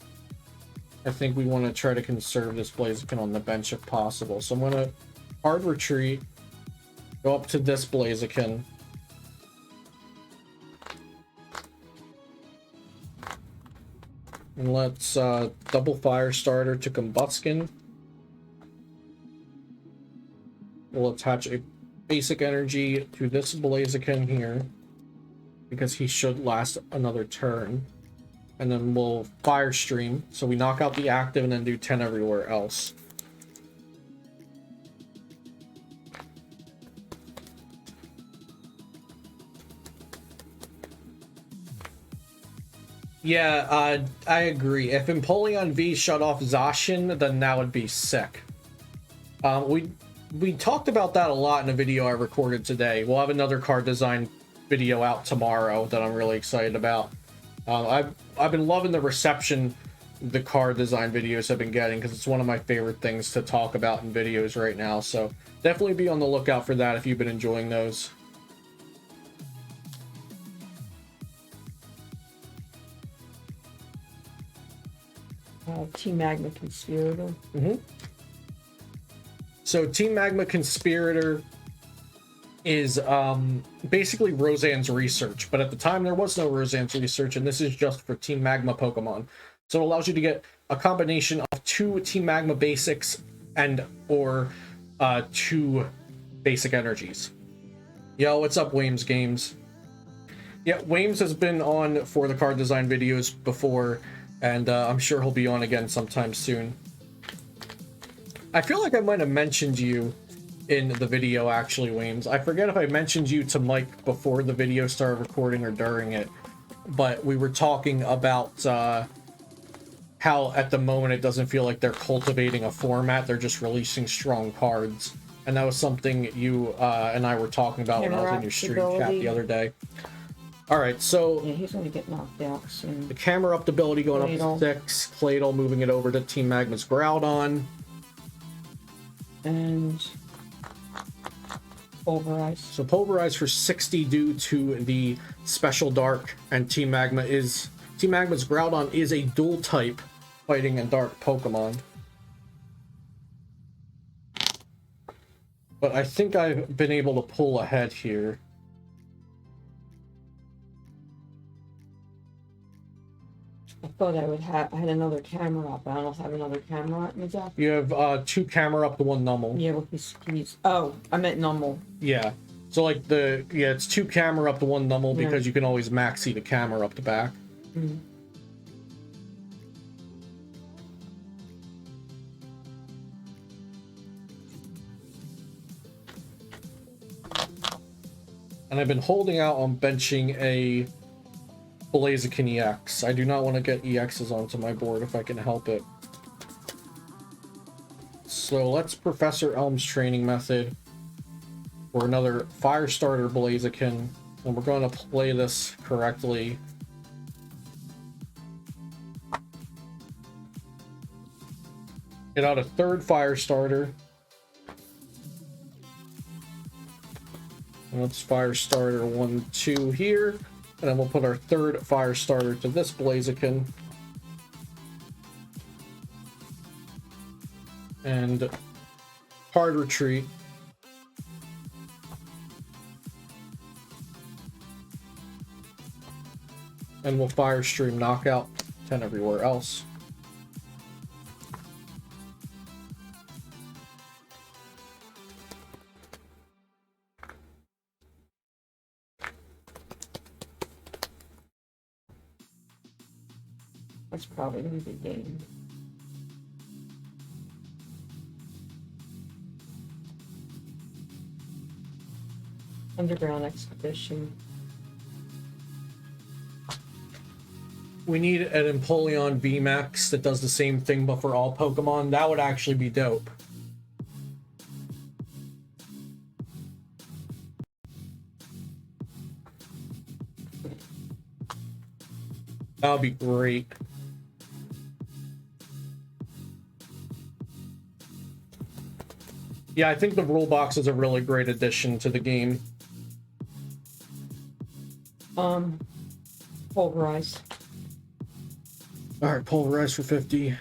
I think we want to try to conserve this Blaziken on the bench if possible. So I'm going to hard retreat, go up to this Blaziken. And let's double fire starter to Combuskin. We'll attach a basic energy to this Blaziken here, because he should last another turn. And then we'll Fire Stream, so we knock out the active and then do 10 everywhere else. Yeah, I agree. If Empoleon V shut off Zacian, then that would be sick. We talked about that a lot in a video I recorded today. We'll have another card design video out tomorrow that I'm really excited about. I've been loving the reception the card design videos have been getting, because it's one of my favorite things to talk about in videos right now. So definitely be on the lookout for that if you've been enjoying those. Team Magma Conspirator. So Team Magma Conspirator is basically Roseanne's research, but at the time there was no Roseanne's research, and this is just for Team Magma Pokemon. So it allows you to get a combination of 2 Team Magma basics and or 2 basic energies. Yo, what's up, Wames Games? Yeah, Wames has been on for the card design videos before, and I'm sure he'll be on again sometime soon. I feel like I might have mentioned you in the video, actually, Wames. I forget if I mentioned you to Mike before the video started recording or during it, but we were talking about how at the moment it doesn't feel like they're cultivating a format, they're just releasing strong cards. And that was something you and I were talking about when I was in your stream chat the other day. Alright, so Yeah, he's gonna get knocked out soon. the camera up ability going up to 6, Claydol moving it over to Team Magma's Groudon. And Pulverize. So Pulverize for 60 due to the Special Dark, and Team Magma's Groudon is a dual type fighting and dark Pokemon. But I think I've been able to pull ahead here. I thought I had another camera up. I don't have another camera up in the deck. You have 2 camera up to 1 numble. Yeah, well, he's oh, I meant numble. Yeah. So like it's 2 camera up to 1 numble because you can always maxi the camera up the back. And I've been holding out on benching a Blaziken EX. I do not want to get EXs onto my board if I can help it. So let's Professor Elm's training method for another Fire Starter Blaziken, and we're going to play this correctly. Get out a 3rd Fire Starter. And let's Fire Starter 1, 2 here. And then we'll put our 3rd Fire Starter to this Blaziken. And Hard Retreat. And we'll Fire Stream Knockout 10 everywhere else. That's probably gonna be the game. Underground Expedition. We need an Empoleon VMAX that does the same thing but for all Pokemon. That would actually be dope. That would be great. Yeah, I think the rule box is a really great addition to the game. Pulverize. Alright, Pulverize for 50.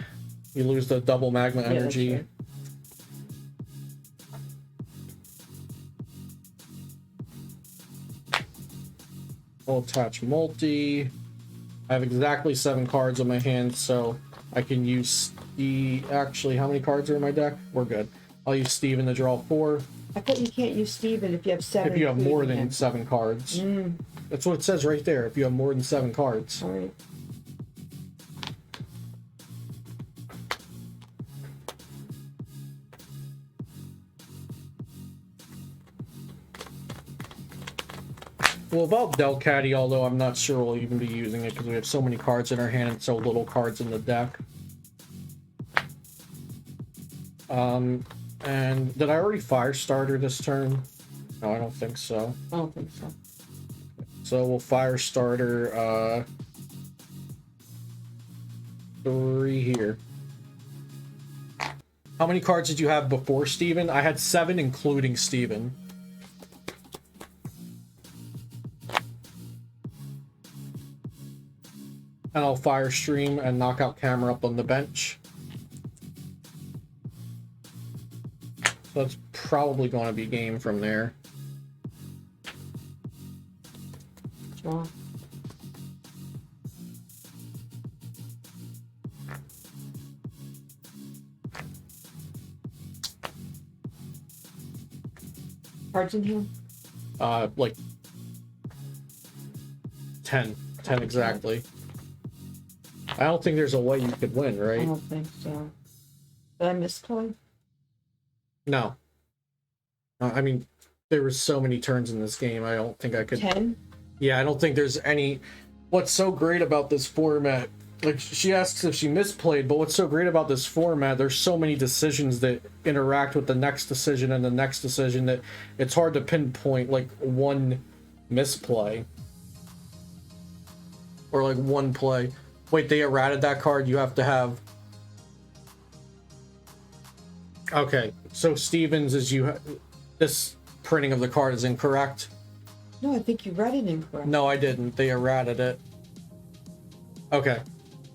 You lose the double Magma energy. Yeah, I'll attach multi. I have exactly 7 cards on my hand, so I can use the... Actually, how many cards are in my deck? We're good. I'll use Steven to draw 4. I thought you can't use Steven if you have 7. If you have more than 7 cards. That's what it says right there, if you have more than 7 cards. Alright. Well, about Delcatty, although I'm not sure we'll even be using it because we have so many cards in our hand and so little cards in the deck. And did I already Fire Starter this turn? No, I don't think so. I don't think so. So we'll Fire Starter 3 here. How many cards did you have before Steven? I had 7, including Steven. And I'll fire stream and knock out camera up on the bench. So that's probably going to be game from there. Sure. Cards in here? Like 10 exactly. I don't think there's a way you could win, I right? don't think so. Did I misplay? No. I mean, there were so many turns in this game, I don't think I could... 10? Yeah, I don't think there's any... What's so great about this format... Like, she asks if she misplayed, but what's so great about this format, there's so many decisions that interact with the next decision and the next decision that it's hard to pinpoint, like, one misplay. Or, like, one play. Wait, they errated that card? You have to have... Okay, so Stevens is this printing of the card is incorrect? No, I think you read it incorrect. No, I didn't. They errated it. Okay.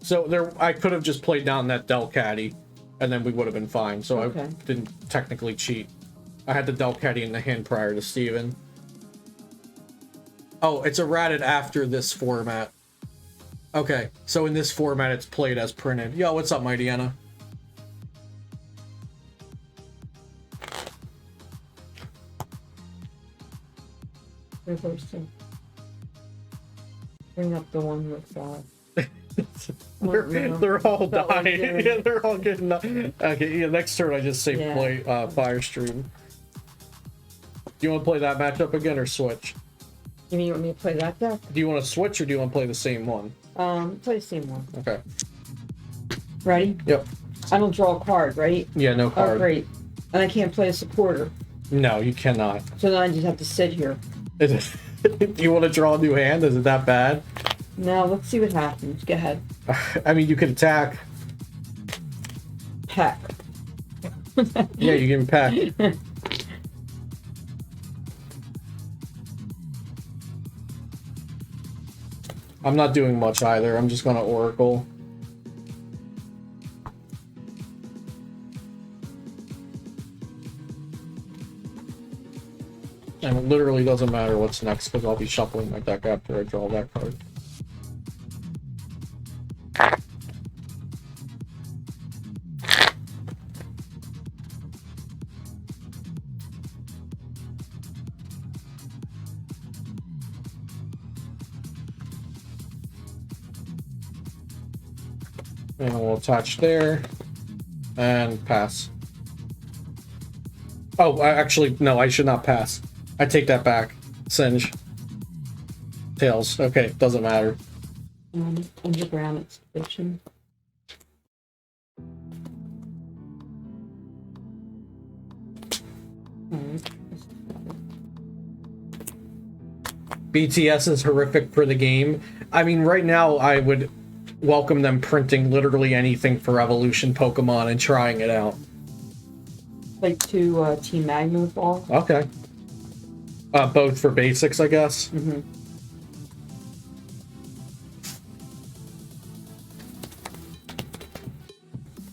So I could have just played down that Delcatty, and then we would have been fine. So okay. I didn't technically cheat. I had the Delcatty in the hand prior to Steven. Oh, it's errated after this format. Okay, so in this format, it's played as printed. Yo, what's up, Mighty Anna? Reversing. Bring up the one with they're all dying. Yeah, they're all getting. Okay, yeah. Next turn, I just say play fire stream. Do you want to play that matchup again or switch? You mean you want me to play that deck? Do you want to switch or do you want to play the same one? Play the same one. Okay. Ready? Yep. I don't draw a card, right? Yeah, no card. Oh, great. And I can't play a supporter. No, you cannot. So then I just have to sit here. Do you want to draw a new hand? Is it that bad? No, let's see what happens. Go ahead. I mean, you could attack. Peck. Yeah, you can peck. I'm not doing much either. I'm just going to Oracle. And it literally doesn't matter what's next because I'll be shuffling my deck after I draw that card. And we'll attach there and pass. Oh, actually, no, I should not pass. I take that back. Singe. Tails. Okay, doesn't matter. Underground expedition. BTS is horrific for the game. I mean, right now I would welcome them printing literally anything for Evolution Pokemon and trying it out. Like to Team Magma ball. Okay. Both for basics, I guess. Mm-hmm.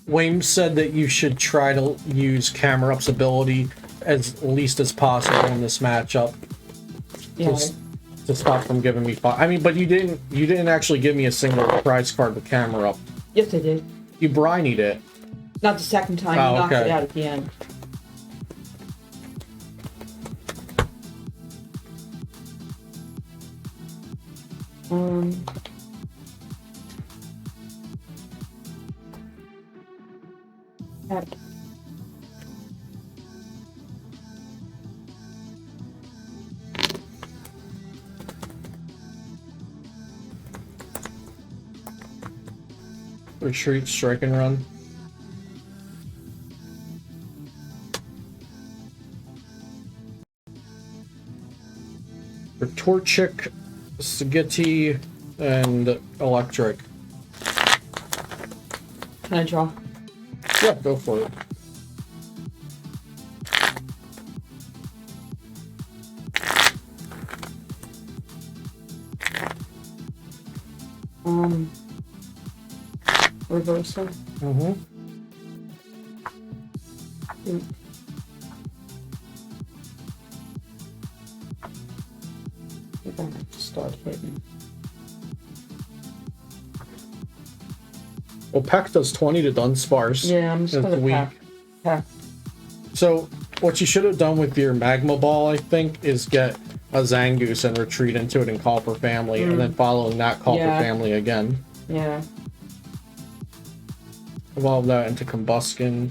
Wayne said that you should try to use Camera Up's ability as least as possible in this matchup. Yeah. To stop from giving me I mean, but you didn't actually give me a single prize card with Camera Up. Yes, I did. You brinied it. Not the second time. Oh, You knocked okay. it out at the end. Yep. Retreat, strike and run. Torchic, Spaghetti, and Electric. Can I draw? Yeah, go for it. Reversal. Mm-hmm. We're gonna have to start hitting. Well, Peck does 20 to Dunsparce. Yeah, I'm just gonna pack. So, what you should have done with your Magma Ball, I think, is get a Zangoose and retreat into it in Copper Family, and then following that Copper Family again. Yeah. Evolve that into Combuskin.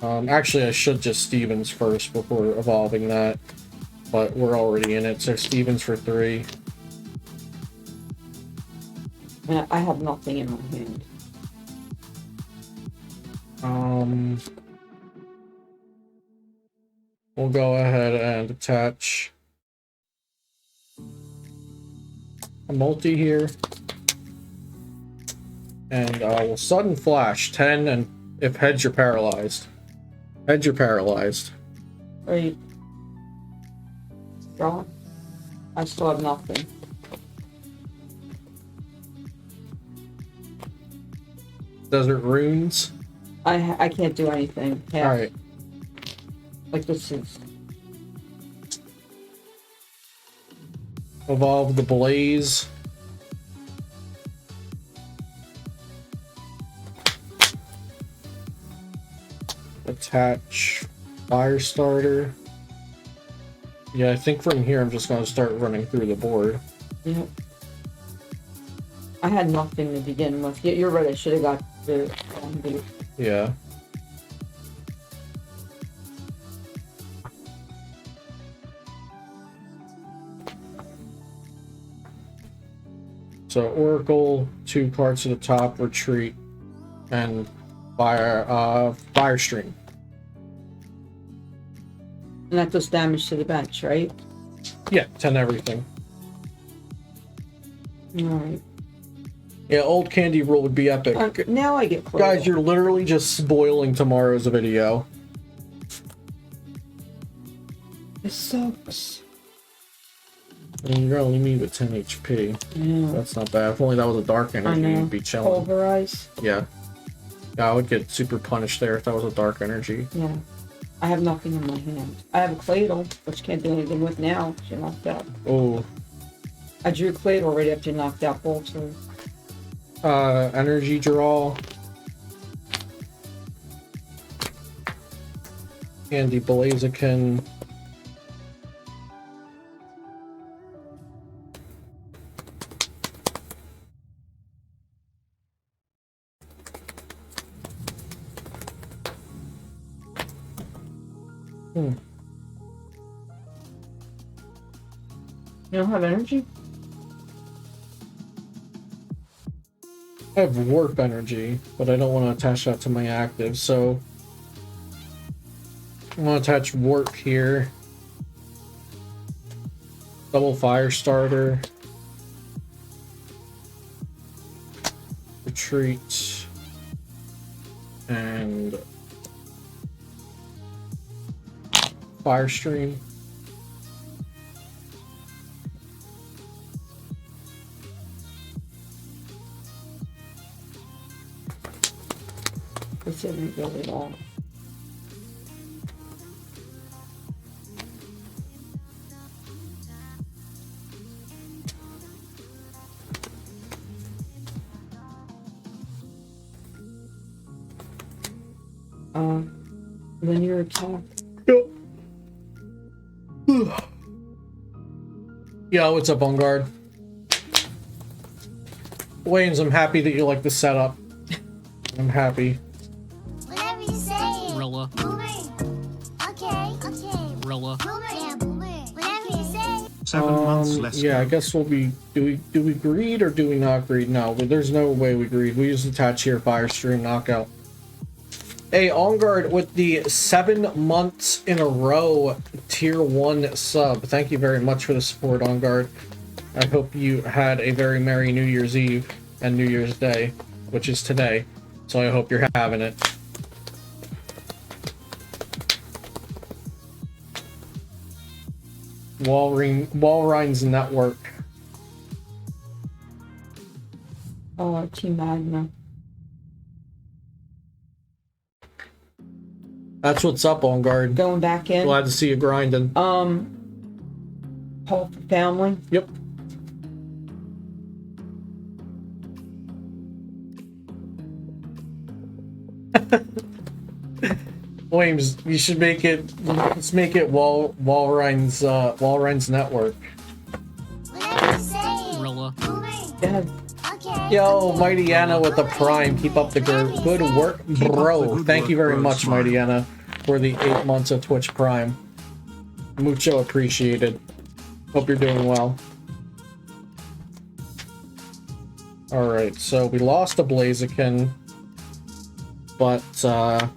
Actually, I should just Stevens first before evolving that, but we're already in it, so Stevens for 3. And I have nothing in my hand. We'll go ahead and attach a multi here. And we'll sudden flash 10, and if heads, you're paralyzed. Heads, you're paralyzed. Right. Draw. I still have nothing. Desert Runes. I can't do anything. Yeah. Alright. Like this is. Evolve the Blaze. Attach Firestarter. Yeah, I think from here I'm just going to start running through the board. Yep. I had nothing to begin with. Yeah, you're right. I should have got the. Yeah. So Oracle, 2 cards to the top, retreat, and Fire Stream. And that does damage to the bench, right? Yeah, 10 everything. Alright. Yeah, old candy rule would be epic. Now I get close. Guys, you're literally just spoiling tomorrow's video. It sucks. And you're only me with 10 HP. Yeah. That's not bad. If only that was a dark energy, you'd be chilling. Pulverize. Yeah. Yeah, I would get super punished there if that was a dark energy. Yeah. I have nothing in my hand. I have a Claydol, which can't do anything with now. She knocked out. Oh. I drew Claydol right after you knocked out Bolter. Energy draw. Andy Blaziken. You don't have energy? I have warp energy, but I don't want to attach that to my active, so I'm going to attach warp here. Double fire starter. Retreat. And fire stream. This isn't really long. Linear attack. Yep. Yo, what's up, On Guard? Williams, I'm happy that you like the setup. I'm happy. Whatever you say. Rilla. Boomer. Okay. Rilla. Boomer. Yeah, Boomer. Whatever you say. 7 months less. Yeah, I guess we'll be. Do we greed or do we not greed? No, but there's no way we greed. We just attach here, fire stream, knockout. Hey, On Guard, with the 7 months in a row tier 1 sub. Thank you very much for the support, On Guard. I hope you had a very merry New Year's Eve and New Year's Day, which is today. So I hope you're having it. Walreign's Network. Team Magma. That's what's up, On Guard. Going back in. Glad to see you grinding. Paul for family. Yep. Williams, you should make it. Let's make it Walreign's Network. Whatever you say. Rilla. Boomer. Yeah. Okay. Yo, Mighty Anna with the Prime. Keep up the good work, bro. Thank you very much, Mighty Anna, for the 8 months of Twitch Prime. Mucho appreciated. Hope you're doing well. Alright, so we lost a Blaziken, but I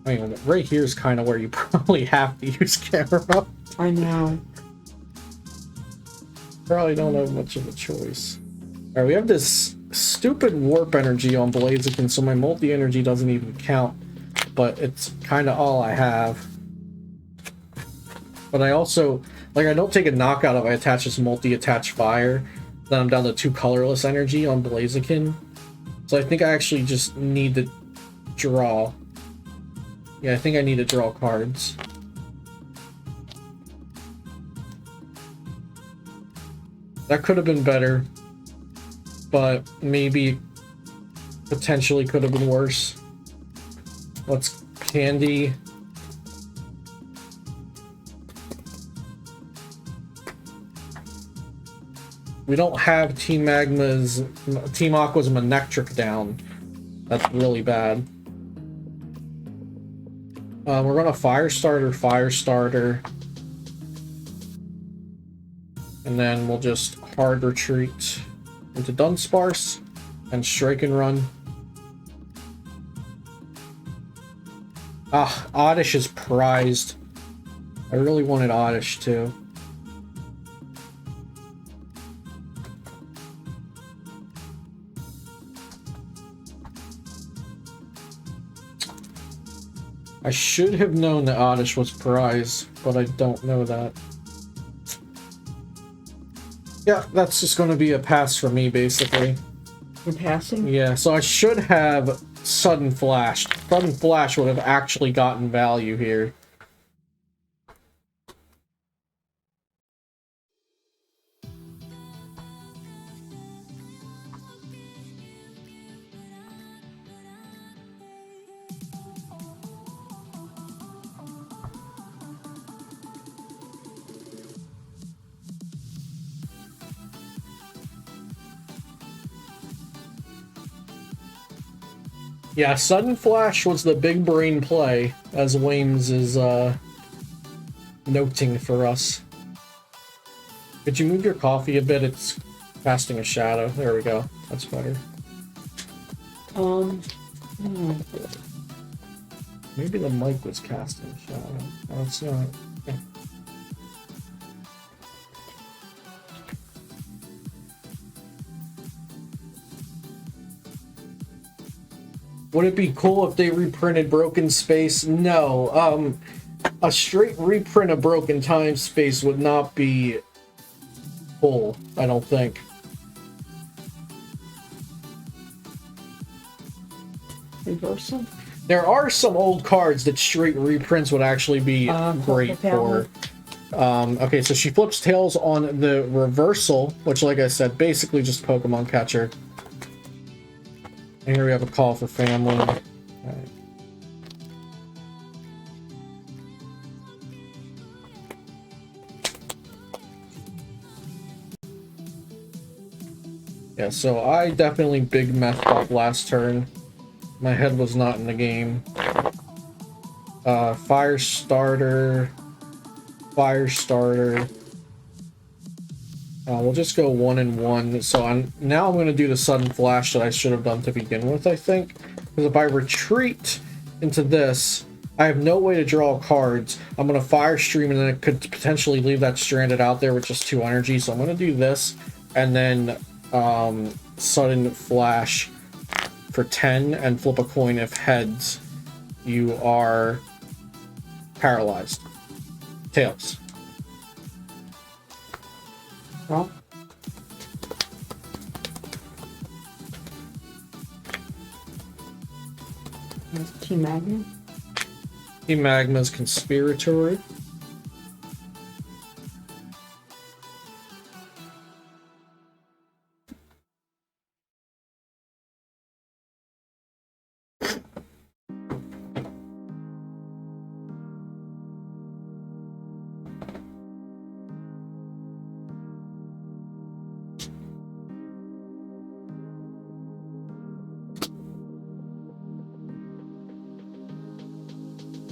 mean, right here is kind of where you probably have to use camera. I know. Probably don't have much of a choice. Alright, we have this stupid warp energy on Blaziken, so my multi-energy doesn't even count, but it's kind of all I have. But I also, like, I don't take a knockout if I attach this multi-attach fire, then I'm down to 2 colorless energy on Blaziken. So I think I actually just need to draw. Yeah, I think I need to draw cards. That could have been better, but maybe potentially could have been worse. Let's candy. We don't have Team Aqua's Manectric down. That's really bad. We're gonna Firestarter. And then we'll just hard retreat into Dunsparce and Strike and Run. Ah, Oddish is prized. I really wanted Oddish too. I should have known that Oddish was prized, but I don't know that. Yeah, that's just going to be a pass for me, basically. You're passing? Yeah, so I should have Sudden Flash. Sudden Flash would have actually gotten value here. Yeah, Sudden Flash was the big brain play, as Wames is noting for us. Could you move your coffee a bit? It's casting a shadow. There we go. That's better. Maybe the mic was casting a shadow. No, it's not. Okay. Would it be cool if they reprinted Broken Space? No. A straight reprint of Broken Time Space would not be cool, I don't think. Reversal? There are some old cards that straight reprints would actually be great for. Okay, so she flips tails on the reversal, which, like I said, basically just Pokemon Catcher. And here we have a call for family. All right. Yeah, so I definitely big messed up last turn. My head was not in the game. Firestarter. We'll just go 1 and 1. So now I'm going to do the Sudden Flash that I should have done to begin with, I think. Because if I retreat into this, I have no way to draw cards. I'm going to Fire Stream, and then it could potentially leave that stranded out there with just 2 energy. So I'm going to do this, and then sudden flash for 10 and flip a coin. If heads, you are paralyzed. Tails. Well. That's Team Magma. Team Magma's conspiratory.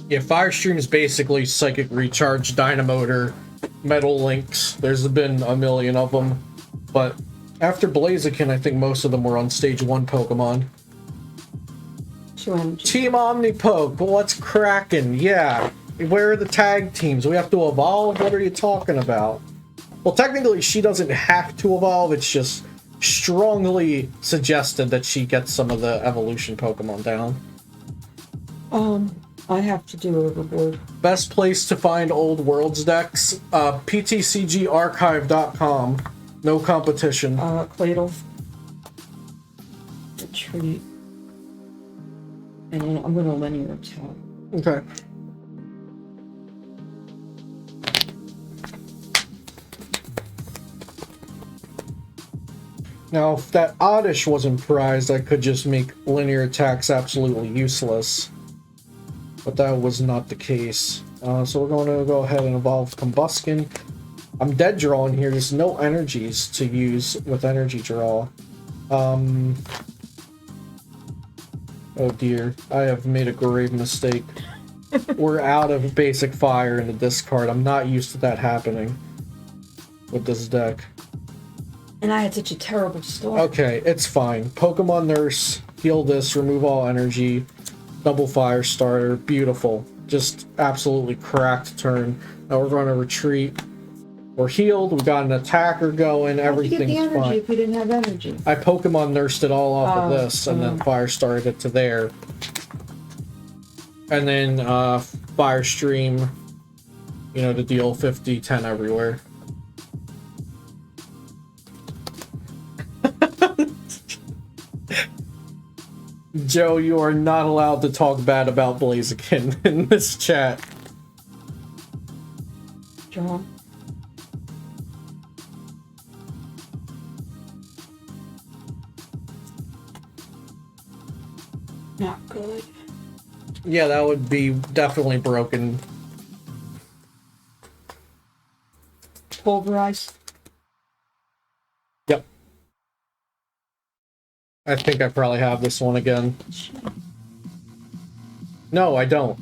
Yeah, Firestream is basically Psychic Recharge, Dynamotor, Metal Links. There's been a million of them, but after Blaziken, I think most of them were on Stage 1 Pokemon. Team Omnipoke, what's cracking? Yeah, where are the tag teams? We have to evolve? What are you talking about? Well, technically, she doesn't have to evolve. It's just strongly suggested that she gets some of the evolution Pokemon down. I have to do Overboard. Best place to find old Worlds decks? PTCGarchive.com. No competition. Cladle. Retreat. And then I'm gonna linear attack. Okay. Now, if that Oddish wasn't prized, I could just make linear attacks absolutely useless. But that was not the case. So we're going to go ahead and evolve Combuskin. I'm dead drawing here. There's no energies to use with energy draw. Oh dear. I have made a grave mistake. We're out of basic fire in the discard. I'm not used to that happening with this deck. And I had such a terrible start. Okay, it's fine. Pokemon Nurse, heal this, remove all energy. Double fire starter, beautiful. Just absolutely cracked turn. Now we're going to retreat. We're healed, we got an attacker going, everything's How'd you get the energy fine. if we didn't have energy? I Pokemon nursed it all off of this, and then fire started it to there. And then Fire Stream, you know, to deal 50, 10 everywhere. Joe, you are not allowed to talk bad about Blaziken in this chat. John? Not good. Yeah, that would be definitely broken. Pulverize. Yep. I think I probably have this one again. No, I don't.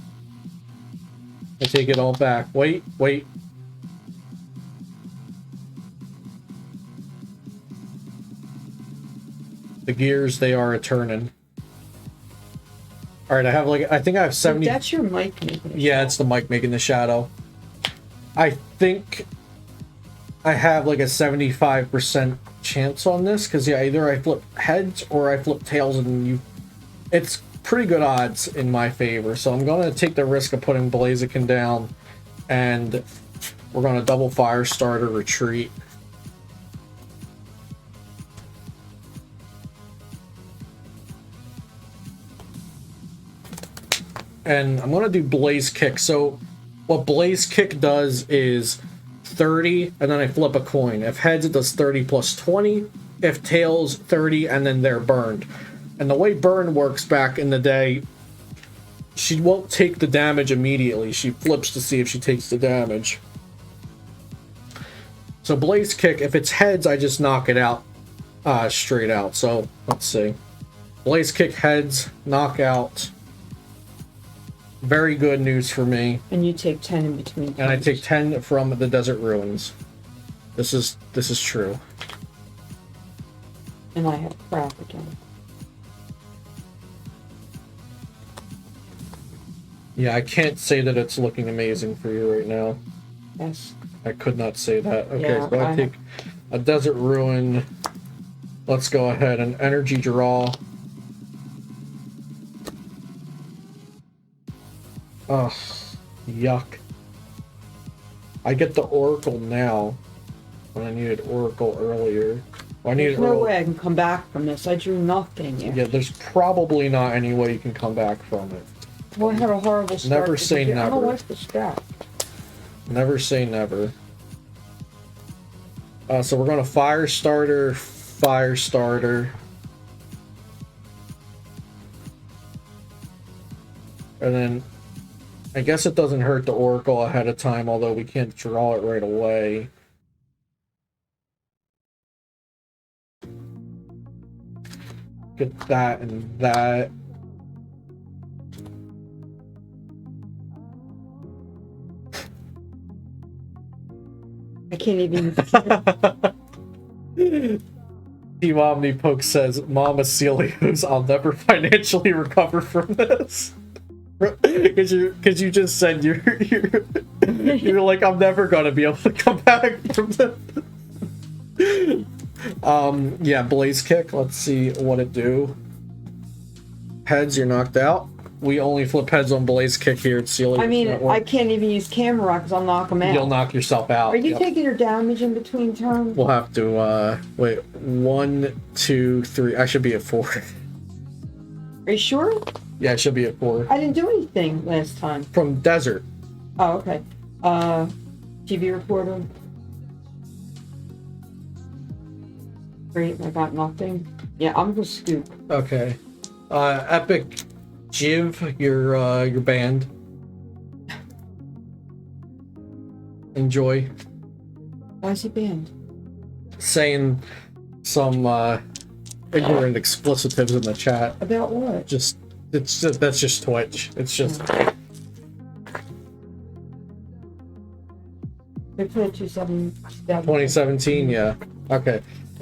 I take it all back. Wait, wait. The gears, they are a-turning. Alright, I have like, I think I have 70... That's your mic making Yeah, it's the mic making the shadow. I think I have like a 75% chance on this, because yeah, either I flip heads or I flip tails, and you... It's pretty good odds in my favor, so I'm going to take the risk of putting Blaziken down, and we're going to double fire starter retreat. And I'm going to do Blaze Kick. So what Blaze Kick does is 30, and then I flip a coin. If heads, it does 30 plus 20. If tails, 30, and then they're burned. And the way burn works back in the day, she won't take the damage immediately. She flips to see if she takes the damage. So Blaze Kick, if it's heads, I just knock it out straight out. So let's see. Blaze Kick heads, knockout. Very good news for me. And you take 10 in between. And I take 10 from the Desert Ruins. This is true. And I have crap again. Yeah, I can't say that it's looking amazing for you right now. Yes. I could not say that. Okay, Yeah, so I take a Desert Ruin. let's go ahead and energy draw. Ugh, yuck. I get the Oracle now, when I needed Oracle earlier. Well, I needed There's no Oracle. way I can come back from this. I drew nothing yet. Yeah, there's probably not any way you can come back from it. Well, I had a horrible start. Never to say the year. I don't never. like the strap. Never say never. So we're going to fire starter, fire starter. And then I guess it doesn't hurt the Oracle ahead of time, although we can't draw it right away. Get that and that. I can't even. Team Omnipoke says, Mama Celios, I'll never financially recover from this. Because you just said you're like, I'm never gonna be able to come back from this. Yeah, Blaze Kick. Let's see what it do. Heads, you're knocked out. We only flip heads on Blaze Kick here at Celios I mean, Network. I can't even use camera because I'll knock them out. You'll knock yourself out. Are you Yep. taking your damage in between turns? We'll have to, wait, 1, 2, 3. I should be at 4. Are you sure? Yeah, it should be at 4. I didn't do anything last time. From Desert. Oh, okay. TV reporter. Great, I got nothing. Yeah, I'm gonna scoop. Okay. Epic Jiv, your band. Enjoy. Why is he banned? Saying some ignorant explicitives in the chat. About what? That's just Twitch. It's just They played 2017. 2017, yeah. Okay.